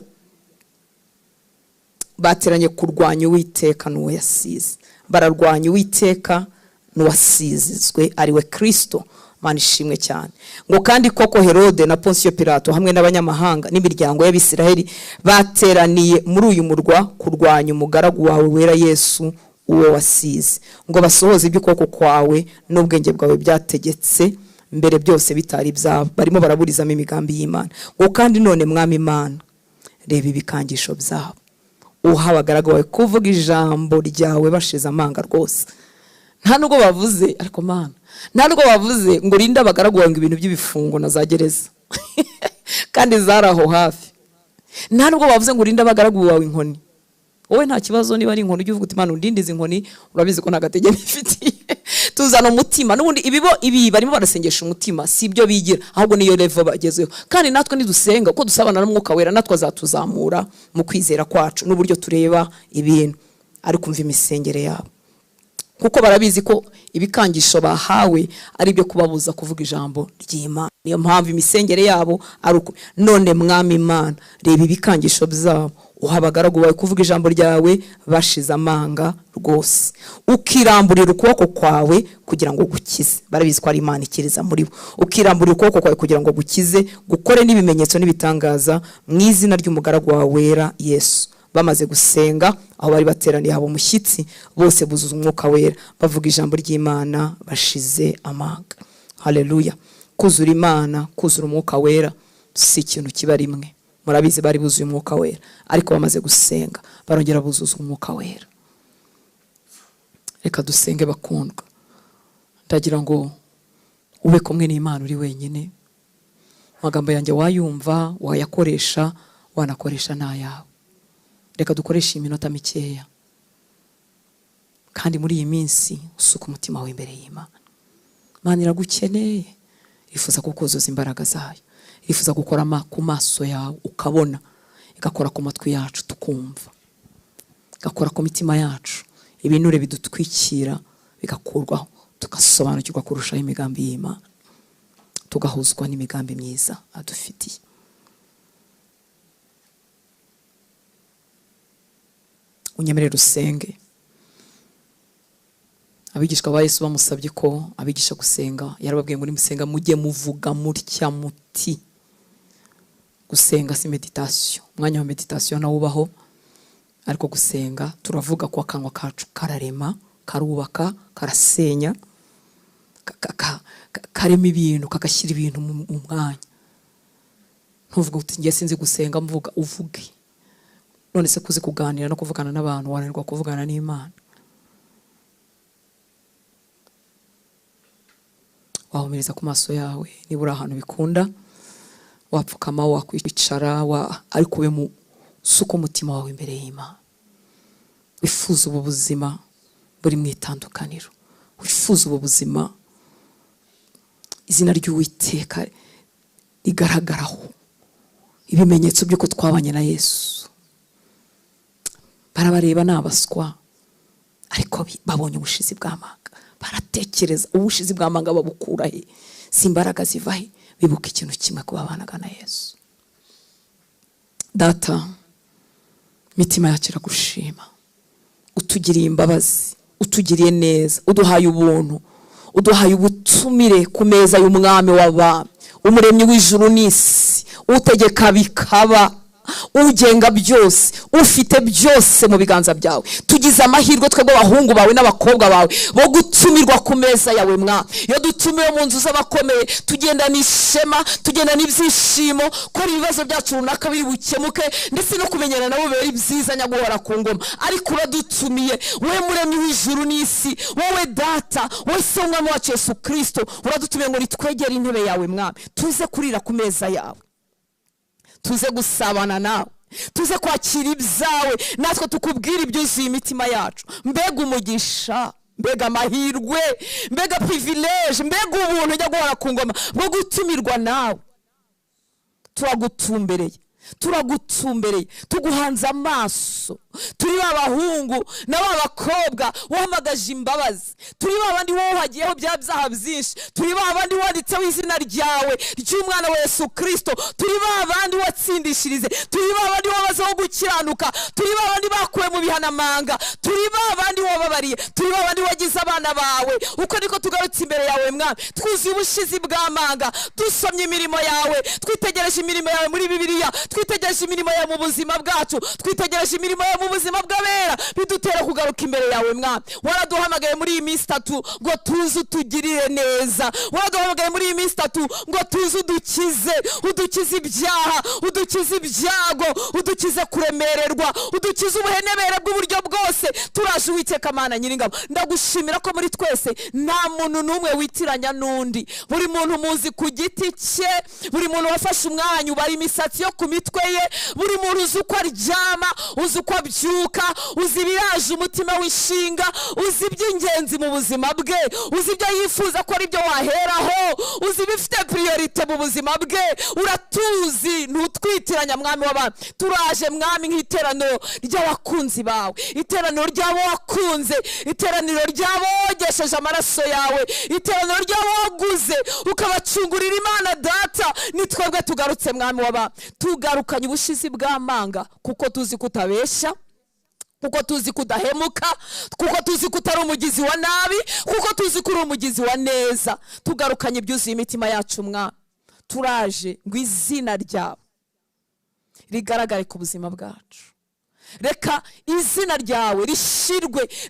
Speaker 1: Bateranye kurwanya Uwiteka n'uwo yasize, bararwanya Uwiteka n'uwasizizwe ari we Kristo. Mana ishimwe cyane. Ngo kandi koko Herode na Pontius Pilato hamwe n'abanyamahanga n'imiryango y'Abisiraheli bateraniye muri uyu murwa kurwanya umugaragu wawe wera Yesu uwo wasize, ngo basohoze iby'ukuboko kwawe n'ubwenge bwawe byategetse mbere byose bitari byabo. Barimo baraburizamo imigambi y'Imana. Ngo kandi none mwami Imana, reba ibikangisho byabo, uha abagaragu bawe kuvuga ijambo ryawe bashize amanga rwose. Nta nubwo bavuze, ariko Mana, nta nubwo bavuze ngo rinda abagaragu bawe ibintu by'ibifungo na za gereza kandi zaraho hafi. Nta nubwo bavuze ngo rinda abagaragu bawe inkoni. Wowe nta kibazo niba ari inkoni ujye uvuga uti Mana undindize inkoni, urabizi ko ntagatege nifitiye. Tuzana umutima n'ubundi ibi barimo barasengesha umutima, si ibyo bigira, ahubwo niyo level bagezeho. Kandi natwe nidusenga uko dusabana n'Umwuka wera, natwe azatuzamura mu kwizera kwacu n'uburyo tureba ibintu, ari kumva imisengere yabo, kuko barabizi ko ibikangisho bahawe ari byo kubabuza kuvuga ijambo ry'Imana. Niyo mpamvu imisengere yabo ari uko. None mwami Imana, reba ibikangisho byabo, uha abagaragu bawe kuvuga ijambo ryawe bashize amanga rwose, ukiramburira ukuboko kwawe kugira ngo gukize. Barabizi ko ari Imana ikiriza muri bo. Ukiramburira ukuboko kwawe kugira ngo gukize, gukore n'ibimenyetso n'ibitangaza mu izina ry'umugaragu wawe wera Yesu. Bamaze gusenga, aho bari bateraniye habo umushyitsi, bose buzuza umwuka wera, bavuga ijambo ry'Imana bashize amanga. Haleluya. Kuzura Imana, kuzura umwuka wera si ikintu kiba rimwe. Murabizi bari buzuye umwuka wera, ariko bamaze gusenga barongera buzuza umwuka wera. Reka dusenge bakundwa. Ndagira ngo ube kumwe n'Imana uri wenyine. Amagambo yanjye wayumva, wayakoresha, wanakoresha n'ayawe. Reka dukoreshe iminota mikeya, kandi muri iyi minsi usuka umutima wawe imbere y'Imana. Imana iragukeneye, ifuza kukuzuza imbaraga zayo, ifuza gukora ku maso yawe ukabona, igakora ku matwi yacu tukumva, igakora ku mitima yacu, ibinure bidutwikira bigakurwaho, tugasobanukirwa kurushaho imigambi y'Imana, tugahuzwa n'imigambi myiza adufitiye. Unyemerere usenge. Abigishwa ba Yesu bamusabye ko abigisha gusenga, yarababwiye ngo nimusenga mujye muvuga mutya muti. Gusenga si meditation, umwanya wa meditation nawo ubaho, ariko gusenga turavuga ko akanwa kacu kararema, karubaka, karasenya, karema ibintu, kagashyira ibintu mu mwanya. Ntuvuga uti ngiye sinzi gusenga, mvuga uvuge. None se kuzi kuganira no kuvugana n'abantu, wananirwa kuvugana n'Imana. Wahumiriza ku maso yawe, niba uri ahantu bikunda, wapfukama, wakwicara, ariko ube mu suko umutima wawe imbere y'Imana. Wifuza ubu buzima buri mu itandukaniro, wifuza ubu buzima izina ry'Uwiteka rigaragaraho, ibimenyetso by'uko twabanye na Yesu. Barabareba n'abaswa, ariko babonye ubushizi bw'amanga. Baratekereza ubushizi bw'amanga babukura he, si imbaraga ziva he, bibuka ikintu kimwe kuba babanaga na Yesu. Data, mitima yacu iragushima, utugiriye imbabazi, utugiriye neza, uduhaye ubuntu, uduhaye ubutumire ku meza y'umwami w'abami, umuremyi w'ijuru n'isi, utegeka bikaba, ugenga byose, ufite byose mu biganza byawe. Tugize amahirwe twebwe abahungu bawe n'abakobwa bawe bo gutumirwa ku meza yawe mwa. Iyo dutumiwe mu nzu z'abakomeye, tugenda n'ishema, tugenda n'ibyishimo ko ibibazo byacu runaka biri bukemuke, ndetse no kumenyana nabo beri byiza nyaguhora ku ngoma. Ariko uradutumiye, we muremyi w'ijuru n'isi, wowe Data, wowe se umwami wacu Yesu Kristo, uradutumiye ngo nitwegere intebe yawe mwami, tuze kurira ku meza yawe, tuze gusabana nawe, tuze kwakira ibyawe, natwe tukubwira ibyuzuye imitima yacu. Mbega umugisha, mbega amahirwe, mbega privilege, mbega ubuntu ujya guhora ku ngoma bwo gutumirwa nawe. Turagutumbereye, turagutumbereye, tuguhanze amaso. Turi babahungu n'abakobwa wahamagaje imbabazi, turi babandi wowe hagiyeho bya byaha byinshi, turi babandi wanditseho izina ryawe ry'umwana wa Yesu Kristo, turi babandi watsindishirize, turi babandi wabazeho gukiranuka, turi babandi bakuwe mu bihanamanga, turi babandi wababariye, turi babandi wagize abana bawe. Uko niko tugarutse imbere yawe mwami, twuzuye ubushizi bw'amanga, dusomye imirimo yawe, twitegereje imirimo yawe muri Bibiliya, twitegereje imirimo yawe mu buzima bwacu, twitegereje imirimo yawe mu buzima bw'abera, bidutera kugaruka imbere yawe mwami. Waraduhamagaye muri iyi minsi 3 ngo tuze utugirire neza, waraduhamagaye muri iyi minsi 3 ngo tuze udukize, udukize ibyaha, udukize ibyago, udukize kuremererwa, udukize ubuhenebere bw'uburyo bwose. Turaje Uwiteka Mana Nyiringabo, ndagushimira ko muri twese nta muntu n'umwe witiranya n'undi, buri muntu muzi ku giti cye, buri muntu wafashe umwanya ubara imisatsi yo ku mitwe ye, buri muntu uzi uko aryama, uzi uko abyuka, uzi ibiraje umutima w'ishinga, uzi iby'ingenzi mu buzima bwe, uzi ibyo yifuza ko ari byo waheraho, uzi ibifite priorite mu buzima bwe. Uratuzi, ntutwitiranya mwami w'abami. Turaje mwami nk'iteraniro ry'abakunzi bawe, iteraniro ry'abo wakunze, iteraniro ry'abo wogesheje amaraso yawe, iteraniro ry'abo waguze ukabacungurira. Imana Data, ni twebwe tugarutse mwami w'abami, tugarukanye ubushizi bw'amanga, kuko tuzi kutabesha, kuko tuzi kudahemuka, kuko tuzi kutari umugizi wa nabi, kuko tuzi kuri umugizi wa neza. Tugarukanye ibyuzuye imitima yacu mwami. Turaje ngo izina ryawe rigaragare ku buzima bwacu. Reka izina ryawe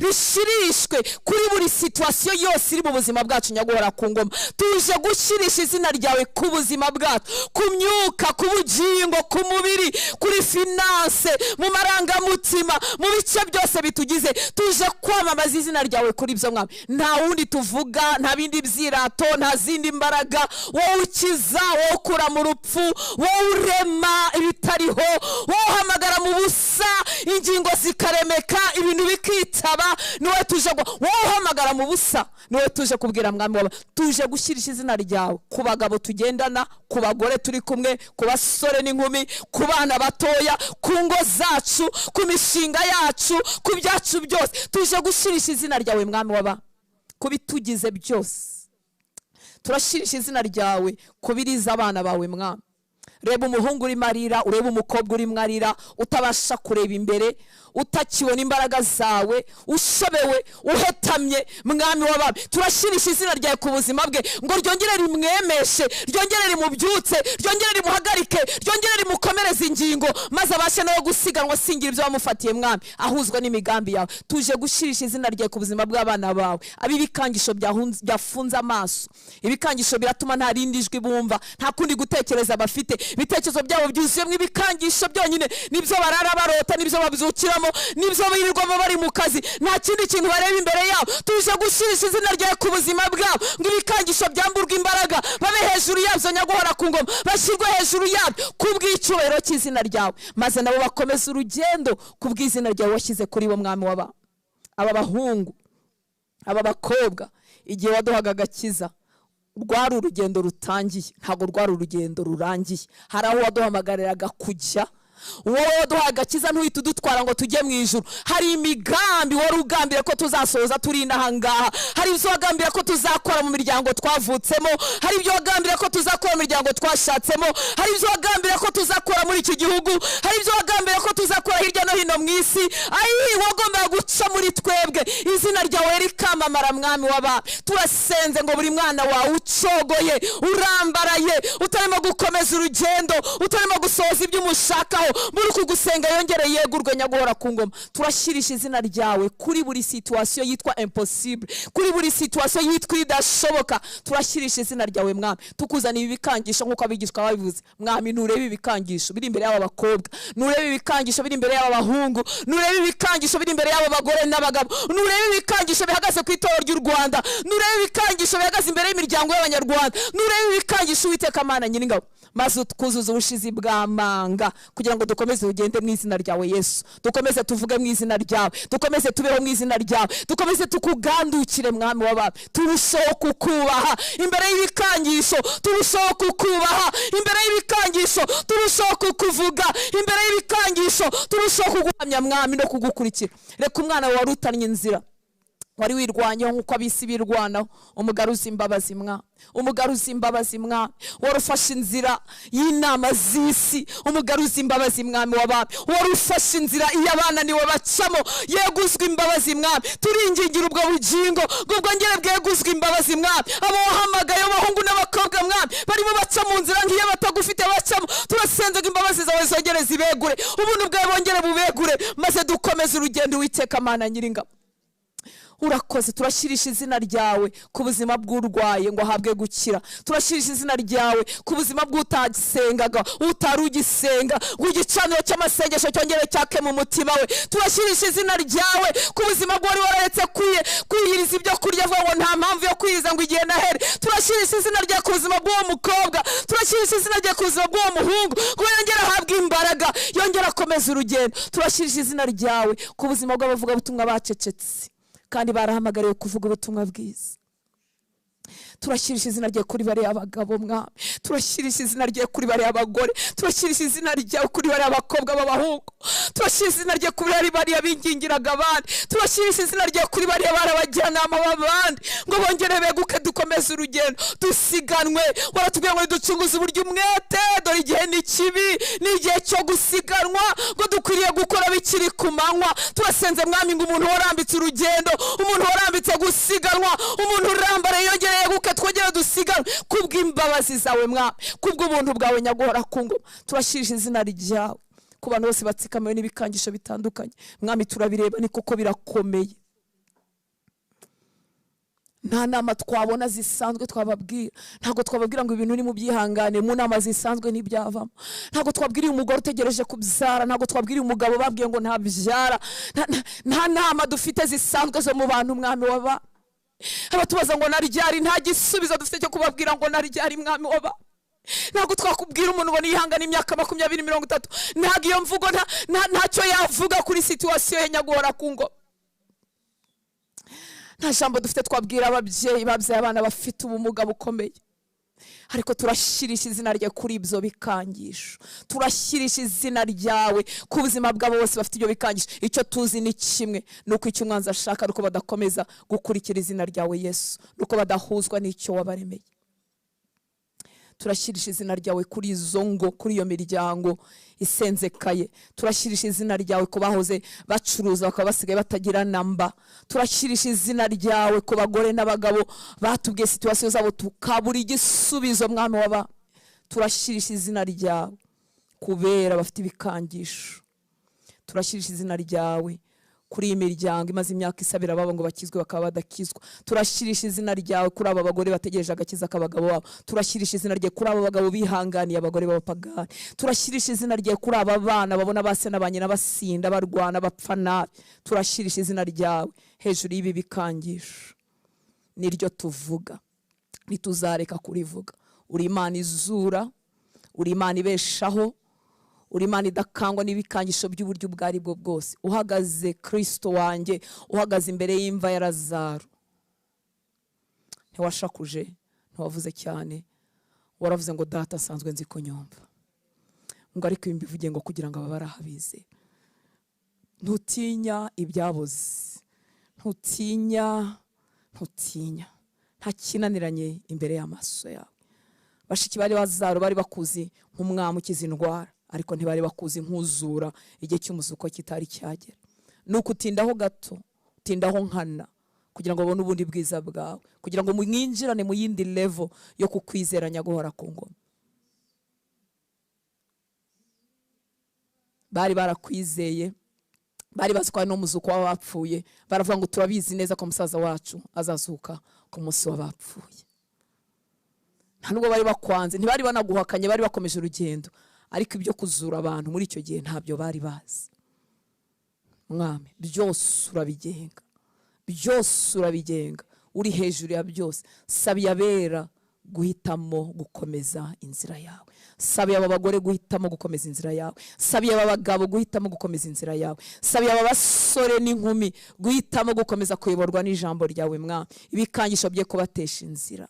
Speaker 1: rishirishwe kuri buri situation yose iri mu buzima bwacu nyaguhora ku ngoma. Tuje gushirisha izina ryawe ku buzima bwacu, ku myuka, ku bugingo, ku mubiri, kuri finance, mu marangamutima, mu bice byose bitugize. Tuje kwamamaza izina ryawe kuri byo mwami. Nta wundi tuvuga, nta bindi byirato, nta zindi mbaraga. Wowe ukiza, wowe ukura mu rupfu, wowe urema ibitariho, wowe uhamagara mu busa ingingo zikaremeka, ibintu bikitaba. Niwe tuje wowe uhamagara mu busa, niwe tuje kubwira mwami wawe. Tuje gushyirisha izina ryawe ku bagabo tugendana, ku bagore turi kumwe, ku basore n'inkumi, ku bana batoya, ku ngo zacu, ku mishinga yacu, ku byacu byose. Tuje gushirisha izina ryawe mwami waba, kubitugize byose. Turashirisha izina ryawe kubiriza abana bawe mwami. Reba umuhungu uri marira, ureba umukobwa uri marira, utabasha kureba imbere, utakibona imbaraga zawe, ushobewe, uhetamye mwami w'abami. Turashirisha izina ryawe ku buzima bwe ngo ryongere rimwemeshe, ryongere rimubyutse, ryongere rimuhagarike, ryongere rimukomereze ingingo, maze abashe no gusiganwa singira ibyo wamufatiye mwami, ahuzwa n'imigambi yawe. Tuje gushirisha izina ryawe ku buzima bw'abana bawe. Ibikangisho byafunze amaso, ibikangisho biratuma nta rindi jwi bumva, nta kundi gutekereza bafite. Ibitekerezo byabo byuzuyemo ibikangisho byonyine, nibyo barara barota, nibyo babyukiramo, nibyo birirwamo bari mu kazi, nta kindi kintu bareba imbere yabo. Tuje gushirisha izina ryawe ku buzima bwabo ngo ibikangisho byamburwa imbaraga, babe hejuru yabyo nyaguhora ku ngoma, bashyirwe hejuru yabyo kubw'icyubahiro cy'izina ryawe, maze nabo bakomeza urugendo kubw'izina ryawe washyize kuri bo mwami w'aba. Aba bahungu, aba bakobwa, igihe waduhaga agakiza, rwari urugendo rutangiye, ntabwo rwari urugendo rurangiye. Hari aho waduhamagariraga kujya,
Speaker 2: wowe waduhaye agakiza ntuhite udutwara ngo tujye mu ijuru. Hari imigambi wari ugambiriye ko tuzasohoza turi inahangaha. Hari ibyo wagambiriye ko tuzakora mu miryango twavutsemo. Hari ibyo wagambiriye ko tuzakora mu miryango twashatsemo. Hari ibyo wagambiriye ko tuzakora muri iki gihugu. Hari ibyo wagambiriye ko tuzakora hirya no hino mu isi. Wagombaga guca muri twebwe, izina ryawe rikamamara, mwami w'abami. Turasenze ngo buri mwana wawe ucogoye, urambaraye, utarimo gukomeza urugendo, utarimo gusohoza ibyo umushakaho, muri kugusenga yongere yegurwe nyaguhora ku ngoma. Turashyirisha izina ryawe kuri buri situation yitwa impossible, kuri buri situation yitwa idashoboka. Turashyirisha izina ryawe mwami, tukuzaniye ibikangisho nk'uko abigishwa babivuze. Mwami, nurebe ibikangisho biri imbere y'aba bakobwa, nurebe ibikangisho biri imbere y'aba bahungu, nurebe ibikangisho biri imbere y'aba bagore n'abagabo, nurebe ibikangisho bihagaze ku itorero ry'u Rwanda, nurebe ibikangisho bihagaze imbere y'imiryango y'abanyarwanda, nurebe ibikangisho Uwiteka Mana Nyiringabo, maze utwuzuza ubushizi bw'amanga kugira ngo dukomeze ugende mu izina ryawe Yesu. Dukomeze tuvuge mu izina ryawe, dukomeze tubeho mu izina ryawe, dukomeze tukugandukire mwami w'abami. Turushaho kukubaha imbere y'ibikangisho, turushaho kukubaha imbere y'ibikangisho, turushaho kukuvuga imbere y'ibikangisho, turushaho kuguhamya mwami no kugukurikira. Reka umwana wawe warutanye inzira, wari wirwanyeho nk'uko abisi birwanaho, umugaruza imbabazi mwami, umugaruza imbabazi mwami. Warufashe inzira y'inama z'isi, umugaruza imbabazi mwami w'abami. Warufashe inzira iy'abananiwe bacamo, yeguzwa imbabazi mwami. Turingingira ubwo bugingo ngo bwongere bweguzwa imbabazi mwami. Abo wahamagaye abahungu n'abakobwa mwami barimo baca mu nzira nk'iyo batagufite bacamo, turasenze ngo imbabazi zawe zongere zibegure, ubuntu bwawe bongere bubegure, maze dukomeze urugendo Uwiteka Mana Nyiringabo. Urakoze. Turashyirisha izina ryawe ku buzima bw'urwaye ngo ahabwe gukira. Turashyirisha izina ryawe ku buzima bw'utagisengaga, utarugisenga, ngo igicaniro cy'amasengesho cyongere cyake mu mutima we. Turashyirisha izina ryawe ku buzima bw'uwari wararetse kwiyiriza ibyo kurya, avuga ngo nta mpamvu yo kwiyiriza ngo igihe nahere. Turashyirisha izina ryawe ku buzima bw'uwo mukobwa, turashyirisha izina ryawe ku buzima bw'uwo muhungu, ngo yongere ahabwe imbaraga, yongere akomeze urugendo. Turashyirisha izina ryawe ku buzima bw'abavugabutumwa bacecetse kandi barahamagariwe kuvuga ubutumwa bwiza. Turashyirisha izina ryawe kuri bariya abagabo mwami, turashyirisha izina ryawe kuri bariya abagore, turashyirisha izina ryawe kuri bariya abakobwa b'abahungu, turashyirisha izina ryawe kuri bariya bingingiraga abandi, turashyirisha izina ryawe kuri bariya barabajyanama b'abandi, ngo bongere beguke dukomeze urugendo dusiganwe. Waratubwira ngo ducunguze uburyo umwete, dore igihe ni kibi, ni igihe cyo gusiganwa, ngo dukwiriye gukora bikiri ku manywa. Turasenze mwami ngo umuntu warambitse urugendo, umuntu warambitse gusiganwa, umuntu urambara yongereye guke twongere dusiganwe kubw'imbabazi zawe mwami, kubw'ubuntu bwawe nyaguhora ku ngoma. Turashyirisha izina ryawe ku bantu bose batsikamiwe n'ibikangisho bitandukanye mwami. Turabireba ni kuko birakomeye, nta nama twabona zisanzwe twababwira. Ntabwo twababwira ngo ibintu ni mu byihangane, mu nama zisanzwe ntibyavamo. Ntabwo twabwiriye umugore utegereje kubyara, ntabwo twabwiriye umugabo babwiye ngo ntabyara. Nta nama dufite zisanzwe zo mu bantu mwami w'aba. Abatubaza ngo naryari, nta gisubizo dufite cyo kubabwira ngo naryari mwami w'aba. Ntabwo twakubwira umuntu ngo nihangane imyaka 20, 30, ntabwo iyo mvugo ntacyo yavuga kuri situation ye nyaguhora ku ngoma. Nta jambo dufite twabwira ababyeyi babyaye abana bafite ubumuga bukomeye, ariko turashyirisha izina ryawe kuri ibyo bikangisho. Turashyirisha izina ryawe ku buzima bw'abo bose bafite ibyo bikangisho. Icyo tuzi ni kimwe, nuko icyo umwanzi ashaka nuko badakomeza gukurikira izina ryawe Yesu, nuko badahuzwa n'icyo wabaremeye. Turashyirisha izina ryawe kuri izo ngo, kuri iyo miryango isenzekaye. Turashyirisha izina ryawe ku bahoze bacuruza bakaba basigaye batagira namba. Turashyirisha izina ryawe ku bagore n'abagabo batubwiye situation zabo tukabura igisubizo mwami w'aba. Turashyirisha izina ryawe kubera bafite ibikangisho. Turashyirisha izina ryawe kuri iyi miryango imaze imyaka isabira babo ngo bakizwe bakaba badakizwa. Turashyirisha izina ryawe kuri aba bagore bategereje agakiza k'abagabo babo. Turashyirisha izina ryawe kuri aba bagabo bihanganiye abagore b'abapagani. Turashyirisha izina ryawe kuri aba bana babona base n'abanyina basinda barwana bapfa nabi. Turashyirisha izina ryawe hejuru y'ibi bikangisho. Niryo tuvuga, nituzareka kurivuga. Uri Imana izura, uri Imana ibeshaho, uri Imana idakangwa n'ibikangisho by'uburyo bwari bwo bwose. Uhagaze Kristo wanjye, uhagaze imbere y'imva ya Lazaro. Ntiwashakuje, ntiwavuze cyane, waravuze ngo data asanzwe nzi ko nyumva. ngo ariko ibi mbivuge ngo kugira ngo ababara habize. Ntutinya ibyaboze, ntutinya nta kinaniranye imbere y'amaso yawe. Bashiki bari bazaro bari bakuzi nk'umwami ukiza indwara, ariko ntibari bakuzi nk'uzura igihe cy'umuzuko kitari cyagera. Nuko utindaho gato, utindaho nkana, kugira ngo babone ubundi bwiza bwawe, kugira ngo mwinjirane mu yindi level yo kukwizeranya guhora ku ngoma. Bari barakwizeye, bari bazikwa no muzuko w'abapfuye, baravuga ngo turabizi neza ko musaza wacu azazuka ku munsi w'abapfuye. Nta nubwo bari bakwanze, ntibari banaguhakanye, bari bakomeje urugendo, ariko ibyo kuzura abantu muri icyo gihe ntabyo bari bazi. Mwami, byose urabigenga, uri hejuru ya byose. Sabiye abera guhitamo gukomeza inzira yawe, sabiye aba bagore guhitamo gukomeza inzira yawe, sabiye aba bagabo guhitamo gukomeza inzira yawe, sabiye aba basore n'inkumi guhitamo gukomeza kuyoborwa n'ijambo ryawe. Mwami, ibikangisho bye kubatesha inzira.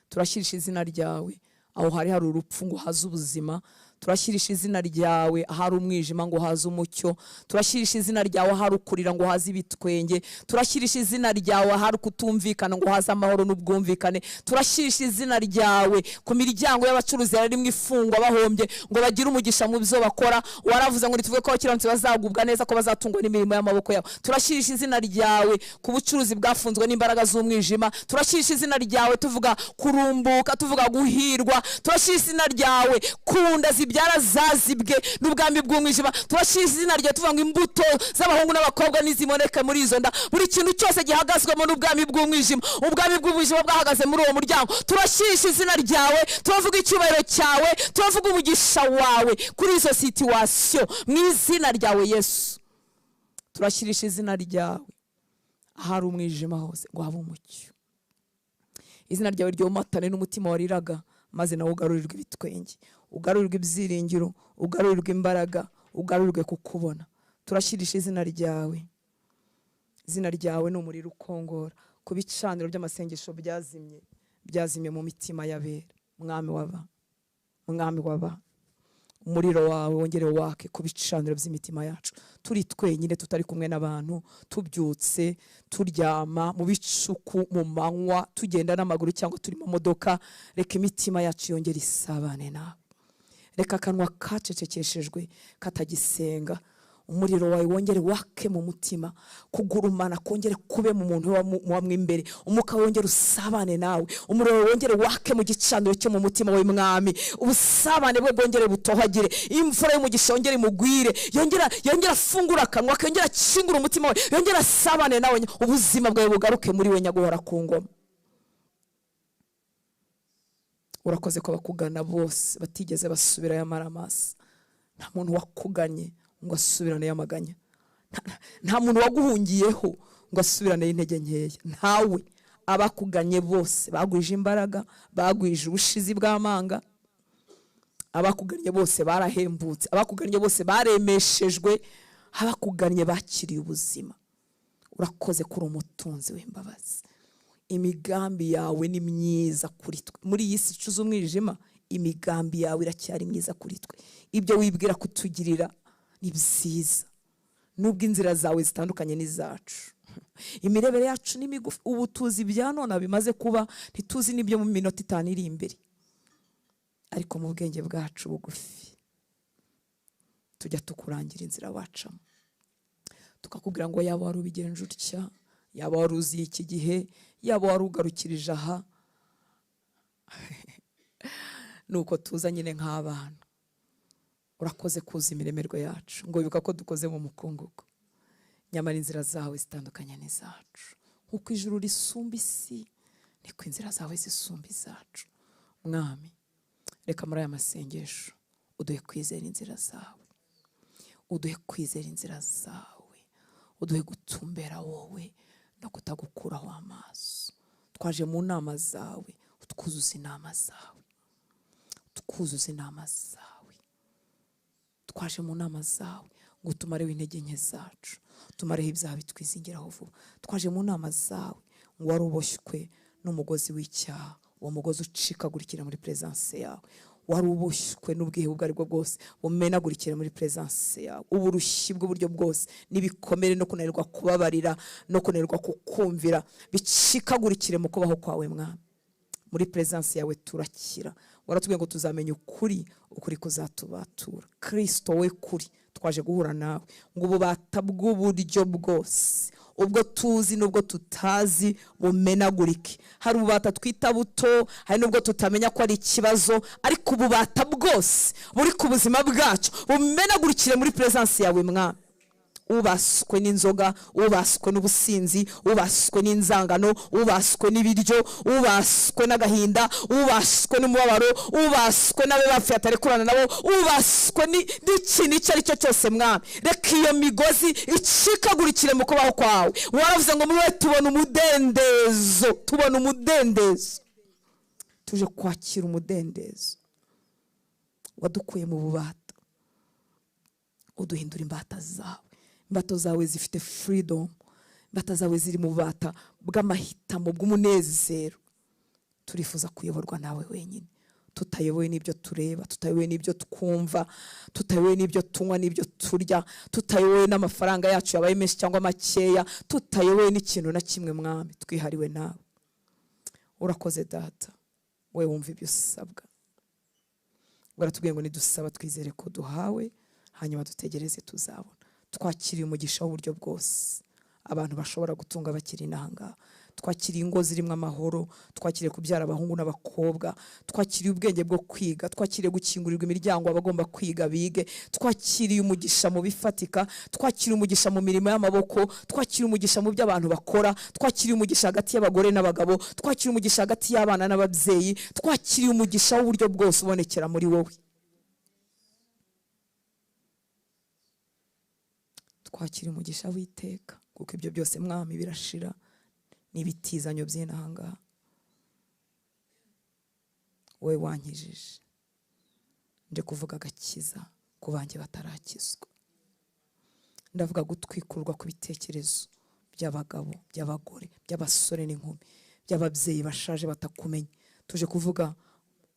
Speaker 2: Turashyirisha izina ryawe aho hari urupfu ngo haze ubuzima. Turashyirisha izina ryawe ahari umwijima ngo haze umucyo. Turashyirisha izina ryawe ahari ukurira ngo haze ibitwenge. Turashyirisha izina ryawe ahari kutumvikana ngo haze amahoro n'ubwumvikane. Turashyirisha izina ryawe ku miryango y'abacuruzi yarimo ifungwa bahombye ngo bagire umugisha mu byo bakora. Waravuze ngo nituvuge ko abakiranutsi bazagubwa neza, ko bazatungwa n'imirimo y'amaboko yabo. Turashyirisha izina ryawe ku bucuruzi bwafunzwe n'imbaraga z'umwijima. Turashyirisha izina ryawe tuvuga kurumbuka, tuvuga guhirwa. Turashyirisha izina ryawe kunda zibyara zazibwe n'ubwami bw'umwijima. Turashyirisha izina ryawe tuvuga ngo imbuto z'abahungu n'abakobwa niziboneke muri izo nda. Buri kintu cyose gihagazwemo n'ubwami bw'umwijima, ubwami bw'umwijima bwahagaze muri uwo muryango. Turashyirisha izina ryawe, turavuga icyubahiro cyawe, turavuga umugisha wawe kuri izo situation mu izina ryawe Yesu. Turashyirisha izina ryawe ahari umwijima hose ngo habe umucyo. Izina ryawe ryomatane n'umutima wariraga, maze nawe ugarurirwe ibitwenge, ugarurirwe ibyiringiro, ugarurirwe imbaraga, ugarurirwe kukubona. Turashyirisha izina ryawe. Izina ryawe ni umuriro ukongora ku bicaniro by'amasengesho byazimye mu mitima y'abera. Mwami waba umuriro wawe wongere wake ku bicaniro by'imitima yacu. Turi twenyine tutari kumwe n'abantu, tubyutse, turyama mu bicuku, mu manywa, tugenda n'amaguru cyangwa turi mu modoka, reka imitima yacu yongere isabane nawe. Reka akanwa kacecekeshejwe katagisenga, umuriro wawe wongere wake mu mutima, kugurumana kongere kube mu muntu wamwe imbere, umuka wongere usabane nawe, umuriro wawe wongere wake mu gicaniro cyo mu mutima wawe Mwami, ubusabane bwe bwongere butohagire, imvura y'umugisha yongere mugwire, yongera afungura akanwa, yongera akingura umutima wawe, yongera asabane nawe, ubuzima bwawe bugaruke muri we nyaguhora ku ngoma. Urakoze ko bakugana bose batigeze basubira y'amaramasa. Nta muntu wakuganye ngo asubirane y'amaganya, nta muntu waguhungiyeho ngo asubirane y'intege nkeya. Ntawe. Abakuganye bose bagwije imbaraga, bagwije ubushizi bw'amanga, abakuganye bose barahembutse, abakuganye bose baremeshejwe, abakuganye bakiriye ubuzima. Urakoze kuri umutunzi w'imbabazi. Imigambi yawe ni myiza kuri twe muri iyi si icuza umwijima. Imigambi yawe iracyari myiza kuri twe. Ibyo wibwira kutugirira ni byiza, nubwo inzira zawe zitandukanye n'izacu. Imirebere yacu ni migufi, ubu tuzi bya none bimaze kuba, ntituzi n'ibyo mu minota 5 iri imbere, ariko mu bwenge bwacu bugufi tujya tukurangira inzira wacamo, tukakubwira ngo yaba wari ubigenje utya, yaba wari uzi iki gihe, yaba wari ugarukirije aha. Nuko tuza nyine nk'abana. Urakoze kuza imiremerwe yacu, ngo bibuka ko dukoze mu mukungugu, nyamara inzira zawe zitandukanye n'izacu. Nkuko ijuru risumba isi, niko inzira zawe zisumba izacu. Mwami, reka muri aya masengesho uduhe kwizera inzira zawe, uduhe kwizera inzira zawe, uduhe gutumbera wowe no kutagukuraho amaso. Twaje mu nama zawe, utwuzuza inama zawe, tukuzuza inama zawe. Twaje mu nama zawe ngo tumareho intege nke zacu, tumareho ibyaha bitwizingiraho vuba. Twaje mu nama zawe ngo wari uboshywe n'umugozi w'icyaha, uwo mugozi ucikagurikira muri presence yawe,
Speaker 1: wari ubushywe n'ubwihe ubwo ari bwo bwose bumenagurikire muri presence yawe, uburushyi bw'uburyo bwose n'ibikomere no kunanirwa kubabarira no kunanirwa kukumvira bicikagurikire mu kubaho kwawe mwami. Muri presence yawe turakira, waratubwiye ngo tuzamenya ukuri, ukuri kuzatubatura. Kristo we kuri, twaje guhura nawe ngo ububata bw'uburyo bwose, ubwo tuzi n'ubwo tutazi bumenagurike. Hari ububata twita buto, hari n'ubwo tutamenya ko ari ikibazo, ariko ububata bwose buri ku buzima bwacu bumenagurikire muri presence yawe mwami. Ubaswe n'inzoga, ubaswe n'ubusinzi, ubaswe n'inzangano, ubaswe n'ibiryo, ubaswe n'agahinda, ubaswe n'umubabaro, ubaswe n'abe bapfuye atarekurana nabo, ubaswe n'ikintu icyo ari cyo cyose mwami. Reka iyo migozi icikagurikire mu kubaho kwawe. Waravuze ngo muri we tubona umudendezo, tubona umudendezo. Tuje kwakira umudendezo wadukuye mu bubata, uduhindura imbata zawe. Imbato zawe zifite freedom, imbata zawe ziri mu bubata bw'amahitamo bw'umunezero. Turifuza kuyoborwa nawe wenyine, tutayobowe n'ibyo tureba, tutayobowe n'ibyo twumva, tutayobowe n'ibyo tunywa n'ibyo turya, tutayobowe n'amafaranga yacu yabaye menshi cyangwa makeya, tutayobowe n'ikintu na kimwe mwami. Twihariwe nawe. Urakoze data, we wumva ibyo usabwa. Baratubwiye ngo nidusaba twizere ko duhawe, hanyuma dutegereze tuzabona. Twakiriye umugisha w'uburyo bwose abantu bashobora gutunga bakiri inanga. Twakiriye ingo zirimo amahoro, twakiriye kubyara abahungu n'abakobwa, twakiriye ubwenge bwo kwiga, twakiriye gukingurirwa imiryango abagomba kwiga bige, twakiriye umugisha mu bifatika, twakiriye umugisha mu mirimo y'amaboko, twakiriye umugisha mu byo abantu bakora, twakiriye umugisha hagati y'abagore n'abagabo, twakiriye umugisha hagati y'abana n'ababyeyi, twakiriye umugisha w'uburyo bwose ubonekera muri wowe. Twakira umugisha w'iteka, kuko ibyo byose mwami birashira n'ibitizanyo by'inanga. Wowe wankijije, nje kuvuga agakiza ku banjye batarakizwa. Ndavuga gutwikurwa ku bitekerezo by'abagabo, by'abagore, by'abasore n'inkumi, by'ababyeyi bashaje batakumenye. Tuje kuvuga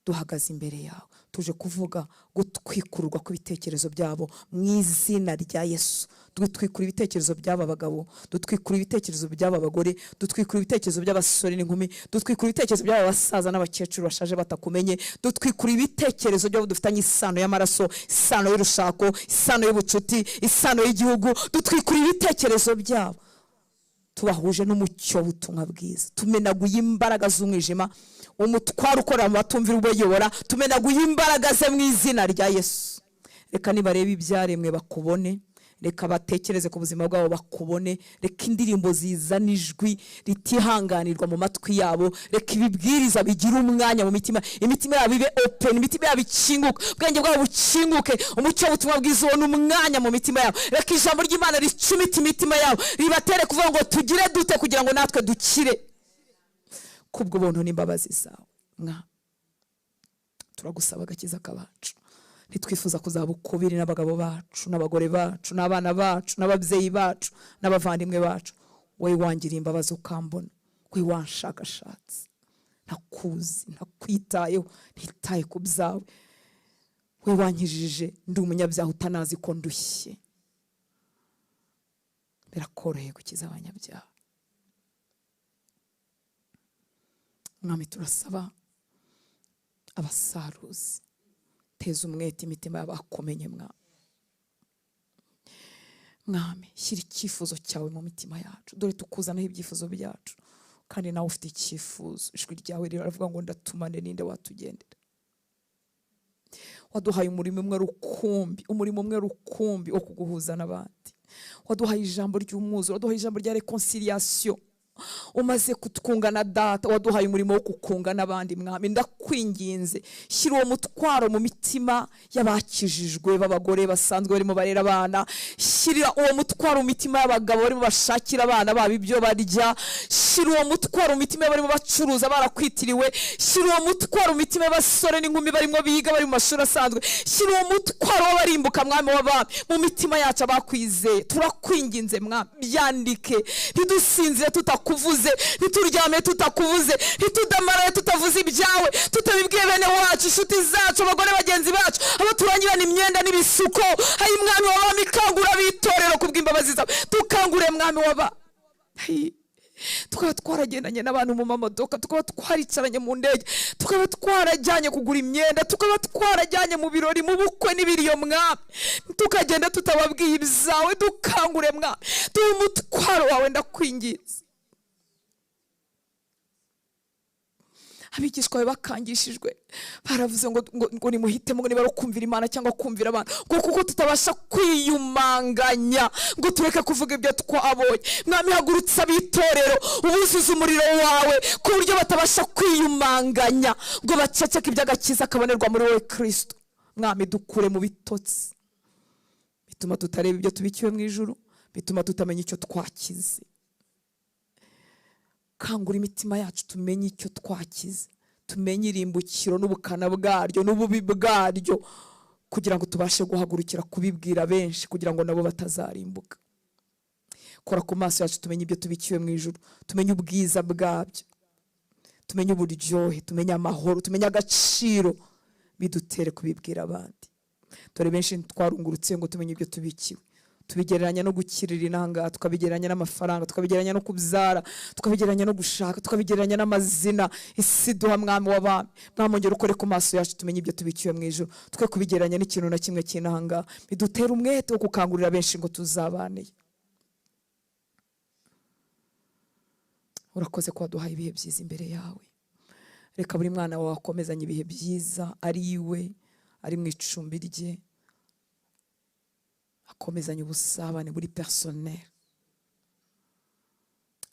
Speaker 1: duhagaze imbere yawe, tuje kuvuga gutwikurwa ku bitekerezo byabo mu izina rya Yesu. Dutwikura ibitekerezo by'aba bagabo, dutwikura ibitekerezo by'aba bagore, dutwikura ibitekerezo by'abasore n'inkumi, dutwikura ibitekerezo by'aba basaza n'abakecuru bashaje batakumenye, dutwikura ibitekerezo by'abo dufitanye isano y'amaraso, isano y'urushako, isano y'ubucuti, isano y'igihugu. Dutwikura ibitekerezo byabo, tubahuje n'umucyo w'ubutumwa bwiza. Tumenaguye imbaraga z'umwijima, umutwaro ukorera mu batumvira ubayobora, tumenaguye imbaraga ze mu izina rya Yesu. Reka nibarebe ibyaremwe bakubone, reka batekereze ku buzima bwabo bakubone, reka indirimbo zizana ijwi ritihanganirwa mu matwi yabo, reka ibibwiriza bigira umwanya mu mitima, imitima yabo ibe open, imitima yabo ikinguke, ubwenge bwabo bukinguke, umucyo w'ubutumwa bwiza ubone umwanya mu mitima yabo. Reka ijambo ry'Imana ricumite imitima yabo, ribatere kuvuga ngo tugire dute kugira ngo natwe dukire kubwo buntu n'imbabazi zawe. Turagusaba agakiza kabacu. Ntitwifuza kuzaba ukubiri n'abagabo bacu n'abagore bacu n'abana bacu n'ababyeyi bacu n'abavandimwe bacu. Wowe wangiriye imbabazi ukambona, wowe wanshakashatse, ntakuzi, ntakwitayeho, ntitaye ku byawe. Wowe wankijije ndi umunyabyaha utanazi ko ndushye. Birakoroheye gukiza abanyabyaha. Mwami turasaba abasaruzi, teza umwete imitima y'abakumenye mwami. Shyira icyifuzo cyawe mu mitima yacu, dore tukuzanaho ibyifuzo byacu, kandi nawe ufite icyifuzo. Ijwi ryawe riravuga ngo ndatumane, ninde watugendera? Waduhaye umurimo umwe rukumbi, umurimo umwe rukumbi wo kuguhuza n'abandi. Waduhaye ijambo ry'umwuzuro, waduhaye ijambo rya reconciliation. Umaze kutwunga na data, waduhaye umurimo wo kukunga n'abandi mwami. Ndakwinginze, shyira uwo mutwaro mu mitima y'abakijijwe b'abagore basanzwe barimo barera abana. Shyira uwo mutwaro mu mitima y'abagabo barimo bashakira abana babo ibyo barya. Shyira uwo mutwaro mu mitima barimo bacuruza barakwitiriwe. Shyira uwo mutwaro mu mitima y'abasore n'inkumi barimo biga bari mu mashuri asanzwe. Shyira uwo mutwaro w'abarimbuka mwami w'abami mu mitima yacu abakwizeye. Turakwinginze mwami, byandike, ntidusinzire
Speaker 2: tutakuvuze, ntituryame tutakuvuze, ntitudamaraye tutavuze ibyawe, tutabibwiye bene wacu, inshuti zacu, abagore bagenzi bacu, abo turangirana imyenda n'ibisuko. Hayi mwami w'abami, kangura abitorero kubw'imbabazi zawe, tukangure mwami w'aba. Tukaba twaragendanye n'abantu mu mamodoka, tukaba twaricaranye mu ndege, tukaba twarajyanye kugura imyenda, tukaba twarajyanye mu birori, mu bukwe n'ibiriyo mwami, tukagenda tutababwiye ibyawe. Dukangure mwami, tuba umutwaro wawe ndakwinginze. Abigishwa bakangishijwe baravuze ngo nimuhitemo ngo niba ari kumvira Imana cyangwa kumvira abantu, kuko tutabasha kwiyumanganya ngo tureke kuvuga ibyo twabonye. Mwami, hagurutsa abitorero, ubuzuze umuriro wawe ku buryo batabasha kwiyumanganya ngo baceceke iby'agakiza kabonerwa muri wowe Kristo. Mwami, dukure mu bitotsi bituma tutareba ibyo tubikiwe mu ijuru, bituma tutamenya icyo twakize. Kangura imitima yacu tumenye icyo twakize, tumenye irimbukiro n'ubukana bwaryo n'ububi bwaryo, kugira ngo tubashe guhagurukira kubibwira benshi, kugira ngo nabo batazarimbuka. Kora ku maso yacu tumenye ibyo tubikiwe mu ijuru, tumenye ubwiza bwabyo, tumenye uburyohe, tumenye amahoro, tumenye agaciro, bidutere kubibwira abandi. Dore benshi twarungurutse ngo tumenye ibyo tubikiwe, tubigereranya no gukirira inanga, tukabigereranya n'amafaranga, tukabigereranya no kubyara, tukabigereranya no gushaka, tukabigereranya n'amazina. Isi duha mwami w'abami, mwamongera ukore ku maso yacu tumenye ibyo tubikiwe mu ijuru, twe kubigereranya n'ikintu na kimwe cy'inanga. Bidutera umwete wo gukangurira benshi ngo tuzabaneye. Urakoze ko waduhaye ibihe byiza imbere yawe. Reka buri mwana wawe akomezanye ibihe byiza, ari iwe, ari mu icumbi rye, akomezanye ubusabane buri personnel,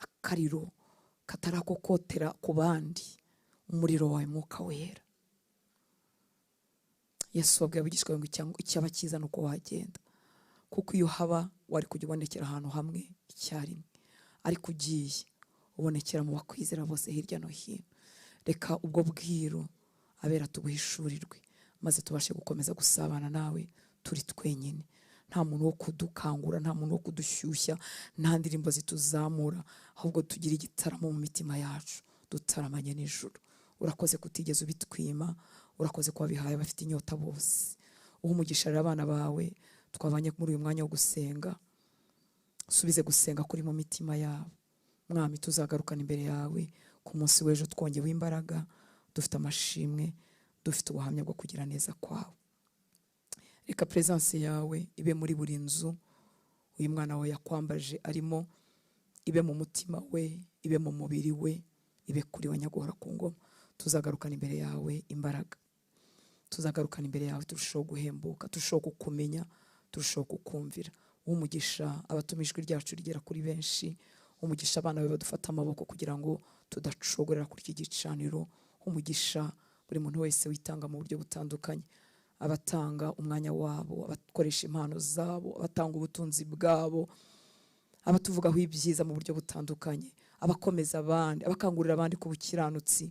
Speaker 2: akariro katarakokotera ku bandi, umuriro wawe Mwuka Wera. Yesu wabwiye abigishwa ngo icyaba cyiza nuko wagenda, kuko iyo haba wari kujya ubonekera ahantu hamwe icyarimwe, ariko ugiye ubonekera mu bakwizera bose hirya no hino. Reka ubwo bwiru abera tubuhishurirwe, maze tubashe gukomeza gusabana nawe turi twenyine. Nta muntu wo kudukangura, nta muntu wo kudushyushya, nta ndirimbo zituzamura, ahubwo tugira igitaramo mu mitima yacu, dutaramanye n'ijuru. Urakoze kutigeze ubitwima, urakoze ko wabihaye abafite inyota bose. Umugisha abana bawe twabanye muri uyu mwanya wo gusenga, subize gusenga kuri mu mitima yabo. Mwami, tuzagarukana imbere yawe ku munsi w'ejo twongewe imbaraga, dufite amashimwe, dufite ubuhamya bwo kugira neza kwawe. Reka presence yawe ibe muri buri nzu uyu mwana wawe yakwambaje arimo, ibe mu mutima we, ibe mu mubiri we, ibe kuri wa Nyaguhora ku ngoma. Tuzagarukana imbere yawe imbaraga, tuzagarukana imbere yawe turushaho guhembuka, turushaho kukumenya, turushaho kukumvira. Umugisha abatumijwe ryacu rigera kuri benshi, umugisha abana bawe badufata amaboko kugira ngo tudacogorera kuri iki gicaniro. Umugisha buri muntu wese witanga mu buryo butandukanye, abatanga umwanya wabo, abakoresha impano zabo, abatanga ubutunzi bwabo, abatuvugaho ibyiza mu buryo butandukanye, abakomeza abandi, abakangurira abandi ku bukiranutsi,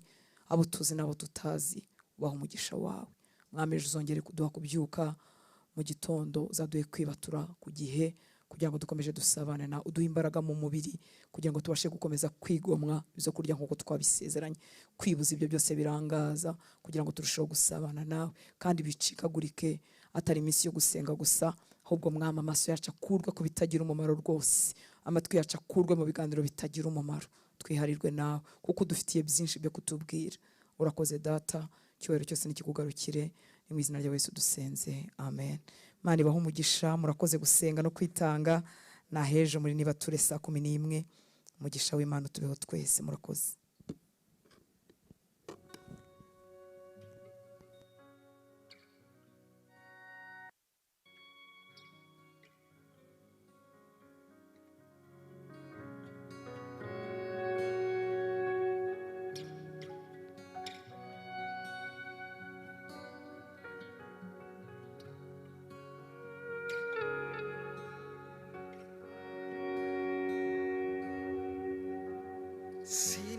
Speaker 2: abo tuzi n'abo tutazi. Ubaha umugisha wawe. Mwami, uzongere kuduha kubyuka mu gitondo, uzaduhe kwibatura ku gihe, kugira ngo dukomeje dusabane na uduhe imbaraga mu mubiri, kugira ngo tubashe gukomeza kwigomwa izo kurya nk'uko twabisezeranye, kwibuza ibyo byose birangaza, kugira ngo turusheho gusabana nawe kandi bicikagurike, atari iminsi yo gusenga gusa, ahubwo Mwami amaso yacu akurwe ku bitagira umumaro rwose, amatwi yacu akurwe mu biganiro bitagira umumaro. Twiharirwe nawe kuko dufitiye byinshi byo kutubwira. Urakoze Data, icyubahiro cyose nikikugarukire, ni mu izina rya Yesu dusenze, amen. Imana ibahe umugisha, murakoze gusenga no kwitanga. Na hejo muri niba ture 11:00, umugisha w'Imana tubeho twese. Murakoze.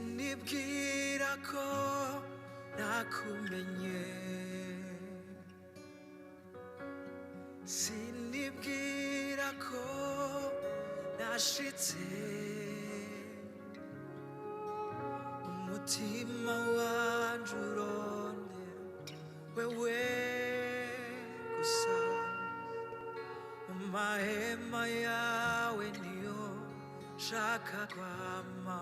Speaker 3: Sinibwira ko nakumenye, sinibwira ko nashitse, umutima wanje urondera wewe gusa mu mahema yawe niyo shaka kwama